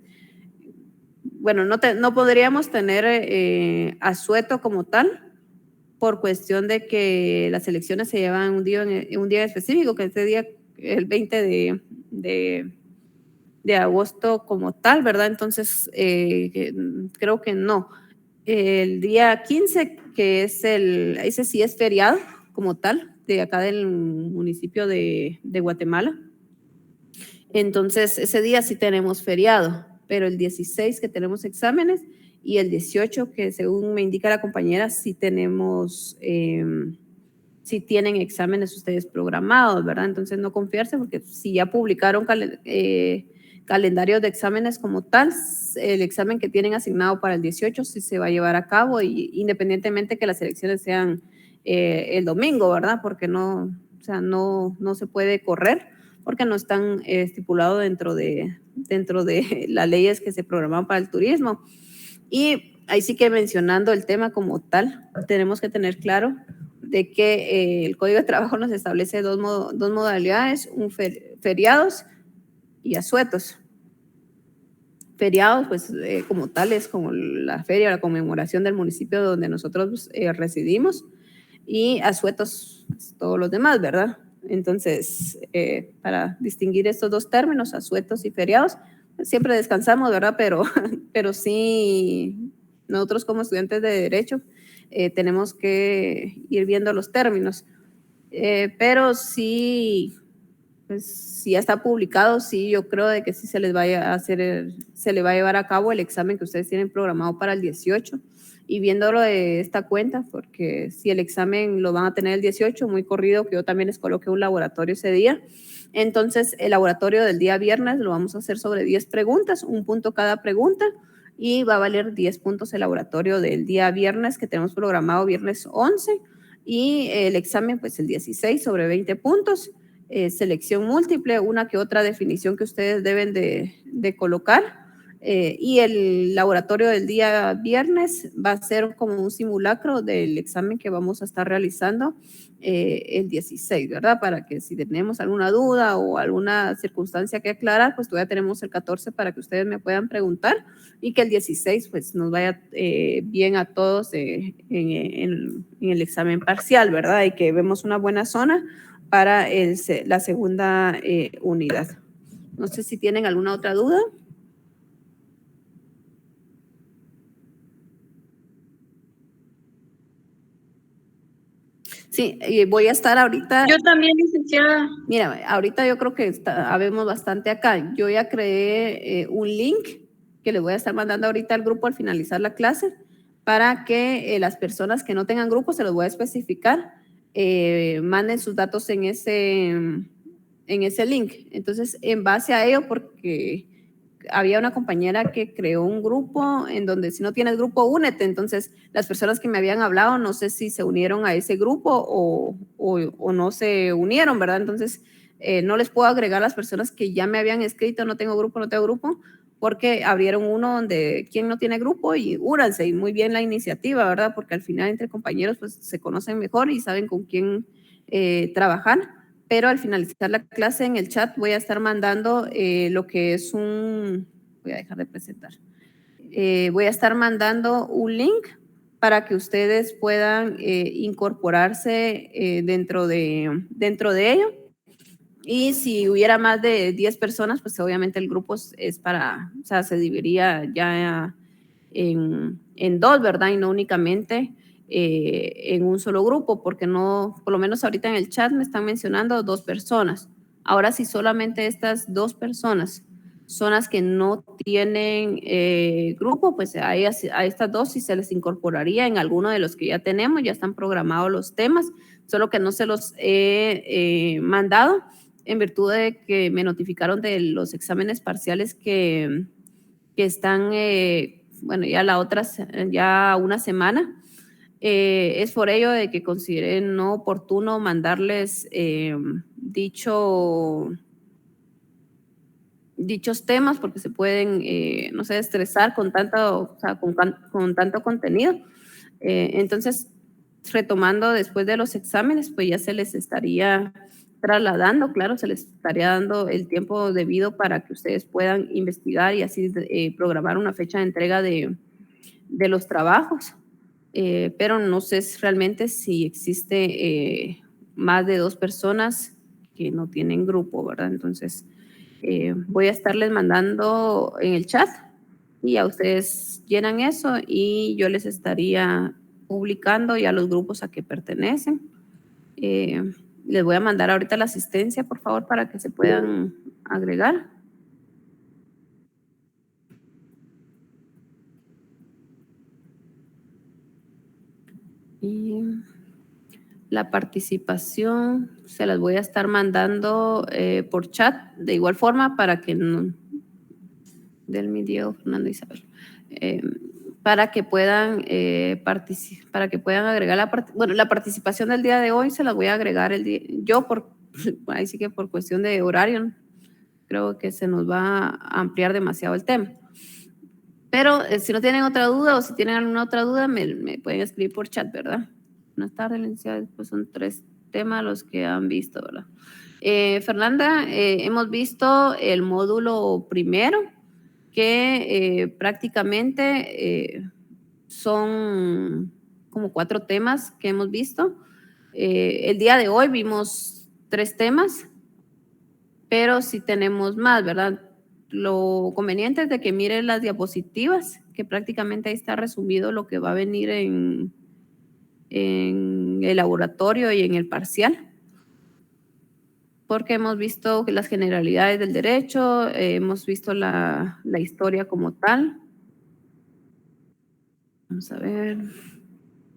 bueno, no podríamos tener asueto como tal, por cuestión de que las elecciones se llevan un día específico, que este día, el 20 de agosto como tal, ¿verdad? Entonces, creo que no. El día 15, que es ese sí es feriado como tal, de acá del municipio de Guatemala. Entonces, ese día sí tenemos feriado, pero el 16 que tenemos exámenes y el 18 que según me indica la compañera sí tenemos, sí tienen exámenes ustedes programados, ¿verdad? Entonces no confiarse porque si ya publicaron calendarios de exámenes como tal, el examen que tienen asignado para el 18 sí se va a llevar a cabo, y independientemente que las elecciones sean el domingo, ¿verdad? Porque no, o sea, no se puede correr porque no están estipulados dentro de las leyes que se programan para el turismo. Y ahí sí que mencionando el tema como tal, tenemos que tener claro de que el Código de Trabajo nos establece dos modalidades, feriados y asuetos. Feriados, pues como tales, como la feria o la conmemoración del municipio donde nosotros residimos, y asuetos, pues, todos los demás, ¿verdad? Entonces, para distinguir estos dos términos, asuetos y feriados, pues, siempre descansamos, ¿verdad? Pero sí, nosotros como estudiantes de Derecho tenemos que ir viendo los términos. Pero sí, pues si ya está publicado, sí, yo creo de que sí se les vaya a hacer, se le va a llevar a cabo el examen que ustedes tienen programado para el 18, y viéndolo de esta cuenta, porque si el examen lo van a tener el 18, muy corrido que yo también les coloqué un laboratorio ese día. Entonces, el laboratorio del día viernes lo vamos a hacer sobre 10 preguntas, un punto cada pregunta, y va a valer 10 puntos el laboratorio del día viernes que tenemos programado viernes 11, y el examen pues el 16 sobre 20 puntos. Selección múltiple, una que otra definición que ustedes deben de colocar, y el laboratorio del día viernes va a ser como un simulacro del examen que vamos a estar realizando el 16, ¿verdad? Para que si tenemos alguna duda o alguna circunstancia que aclarar, pues todavía tenemos el 14 para que ustedes me puedan preguntar, y que el 16 pues nos vaya bien a todos en el examen parcial, ¿verdad? Y que vemos una buena zona para la segunda unidad. No sé si tienen alguna otra duda. Sí, voy a estar ahorita. Yo también, licenciada. Mira, ahorita yo creo que habemos bastante acá. Yo ya creé un link que les voy a estar mandando ahorita al grupo al finalizar la clase, para que las personas que no tengan grupo, se los voy a especificar, manden sus datos en ese link. Entonces, en base a ello, porque había una compañera que creó un grupo en donde si no tienes grupo, únete. Entonces, las personas que me habían hablado, no sé si se unieron a ese grupo o no se unieron, ¿verdad? Entonces, no les puedo agregar a las personas que ya me habían escrito, no tengo grupo, porque abrieron uno donde quién no tiene grupo, y únanse, y muy bien la iniciativa, ¿verdad? Porque al final entre compañeros pues se conocen mejor y saben con quién trabajar. Pero al finalizar la clase en el chat voy a estar mandando lo que es voy a dejar de presentar, voy a estar mandando un link para que ustedes puedan incorporarse dentro de ello. Y si hubiera más de 10 personas, pues obviamente el grupo es para, o sea, se dividiría ya en dos, ¿verdad? Y no únicamente en un solo grupo, porque no, por lo menos ahorita en el chat me están mencionando 2 personas. Ahora, si solamente estas 2 personas son las que no tienen grupo, pues a estas 2 sí se les incorporaría en alguno de los que ya tenemos, ya están programados los temas, solo que no se los he mandado en virtud de que me notificaron de los exámenes parciales que están, bueno, ya una semana. Es por ello de que consideré no oportuno mandarles dichos temas porque se pueden, no sé, estresar con tanto contenido. Entonces, retomando después de los exámenes, pues ya se les estaría trasladando, claro, se les estaría dando el tiempo debido para que ustedes puedan investigar y así programar una fecha de entrega de los trabajos. Pero no sé realmente si existe más de 2 personas que no tienen grupo, ¿verdad? Entonces, voy a estarles mandando en el chat y a ustedes llenan eso y yo les estaría publicando ya los grupos a que pertenecen. Les voy a mandar ahorita la asistencia, por favor, para que se puedan agregar. Y la participación se las voy a estar mandando por chat, de igual forma para que no, del mi Diego, Fernando, Isabel, para que puedan agregar la participación del día de hoy se las voy a agregar ahí sí que por cuestión de horario, creo que se nos va a ampliar demasiado el tema. Pero si no tienen otra duda o si tienen alguna otra duda, me pueden escribir por chat, ¿verdad? Buenas tardes, licenciada. Pues son 3 temas los que han visto, ¿verdad? Fernanda, hemos visto el módulo primero, que prácticamente son como 4 temas que hemos visto. El día de hoy vimos 3 temas, pero sí tenemos más, ¿verdad? Lo conveniente es de que miren las diapositivas, que prácticamente ahí está resumido lo que va a venir en el laboratorio y en el parcial, porque hemos visto las generalidades del derecho, hemos visto la historia como tal. Vamos a ver.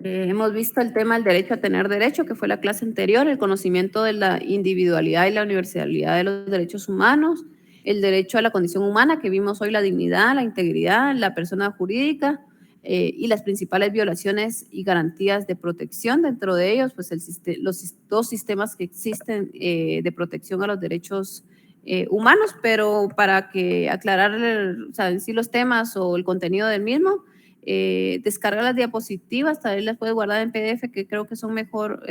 Hemos visto el tema del derecho a tener derecho, que fue la clase anterior, el conocimiento de la individualidad y la universalidad de los derechos humanos, el derecho a la condición humana, que vimos hoy la dignidad, la integridad, la persona jurídica y las principales violaciones y garantías de protección. Dentro de ellos, pues los 2 sistemas que existen de protección a los derechos humanos, pero para que aclarar en sí los temas o el contenido del mismo, descarga las diapositivas, también las puedes guardar en PDF, que creo que son mejor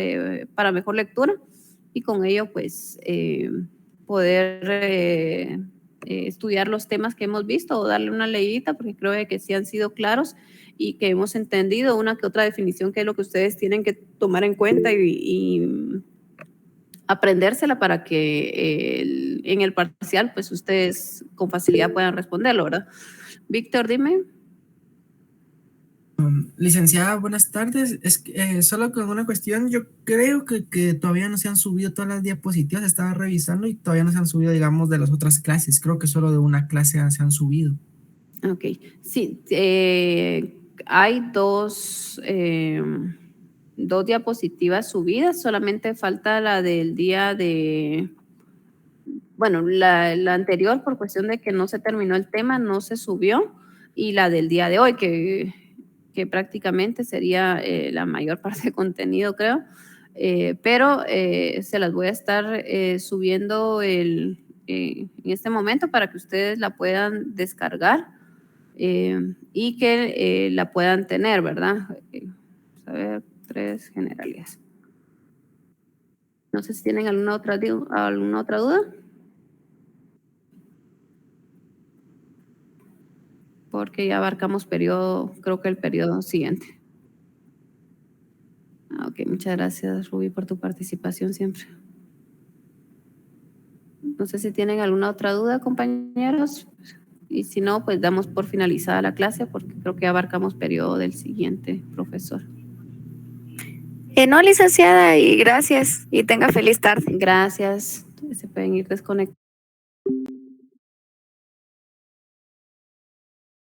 para mejor lectura, y con ello pues poder estudiar los temas que hemos visto o darle una leidita, porque creo que sí han sido claros y que hemos entendido una que otra definición, que es lo que ustedes tienen que tomar en cuenta y aprendérsela para que en el parcial pues ustedes con facilidad puedan responderlo, ¿verdad? Víctor, dime. Licenciada, buenas tardes. Es que, solo con una cuestión, yo creo que todavía no se han subido todas las diapositivas, estaba revisando y todavía no se han subido, digamos, de las otras clases. Creo que solo de una clase se han subido. Ok, sí, hay 2 diapositivas subidas, solamente falta la del día de, bueno, la anterior por cuestión de que no se terminó el tema, no se subió, y la del día de hoy, que prácticamente sería la mayor parte de contenido, creo, pero se las voy a estar subiendo en este momento para que ustedes la puedan descargar y que la puedan tener, ¿verdad? Vamos a ver, 3 generalidades. No sé si tienen alguna otra duda. Porque ya abarcamos creo que el periodo siguiente. Ok, muchas gracias, Rubí, por tu participación siempre. No sé si tienen alguna otra duda, compañeros. Y si no, pues damos por finalizada la clase, porque creo que ya abarcamos periodo del siguiente profesor. No, licenciada, y gracias. Y tenga feliz tarde. Gracias. se pueden ir desconectando.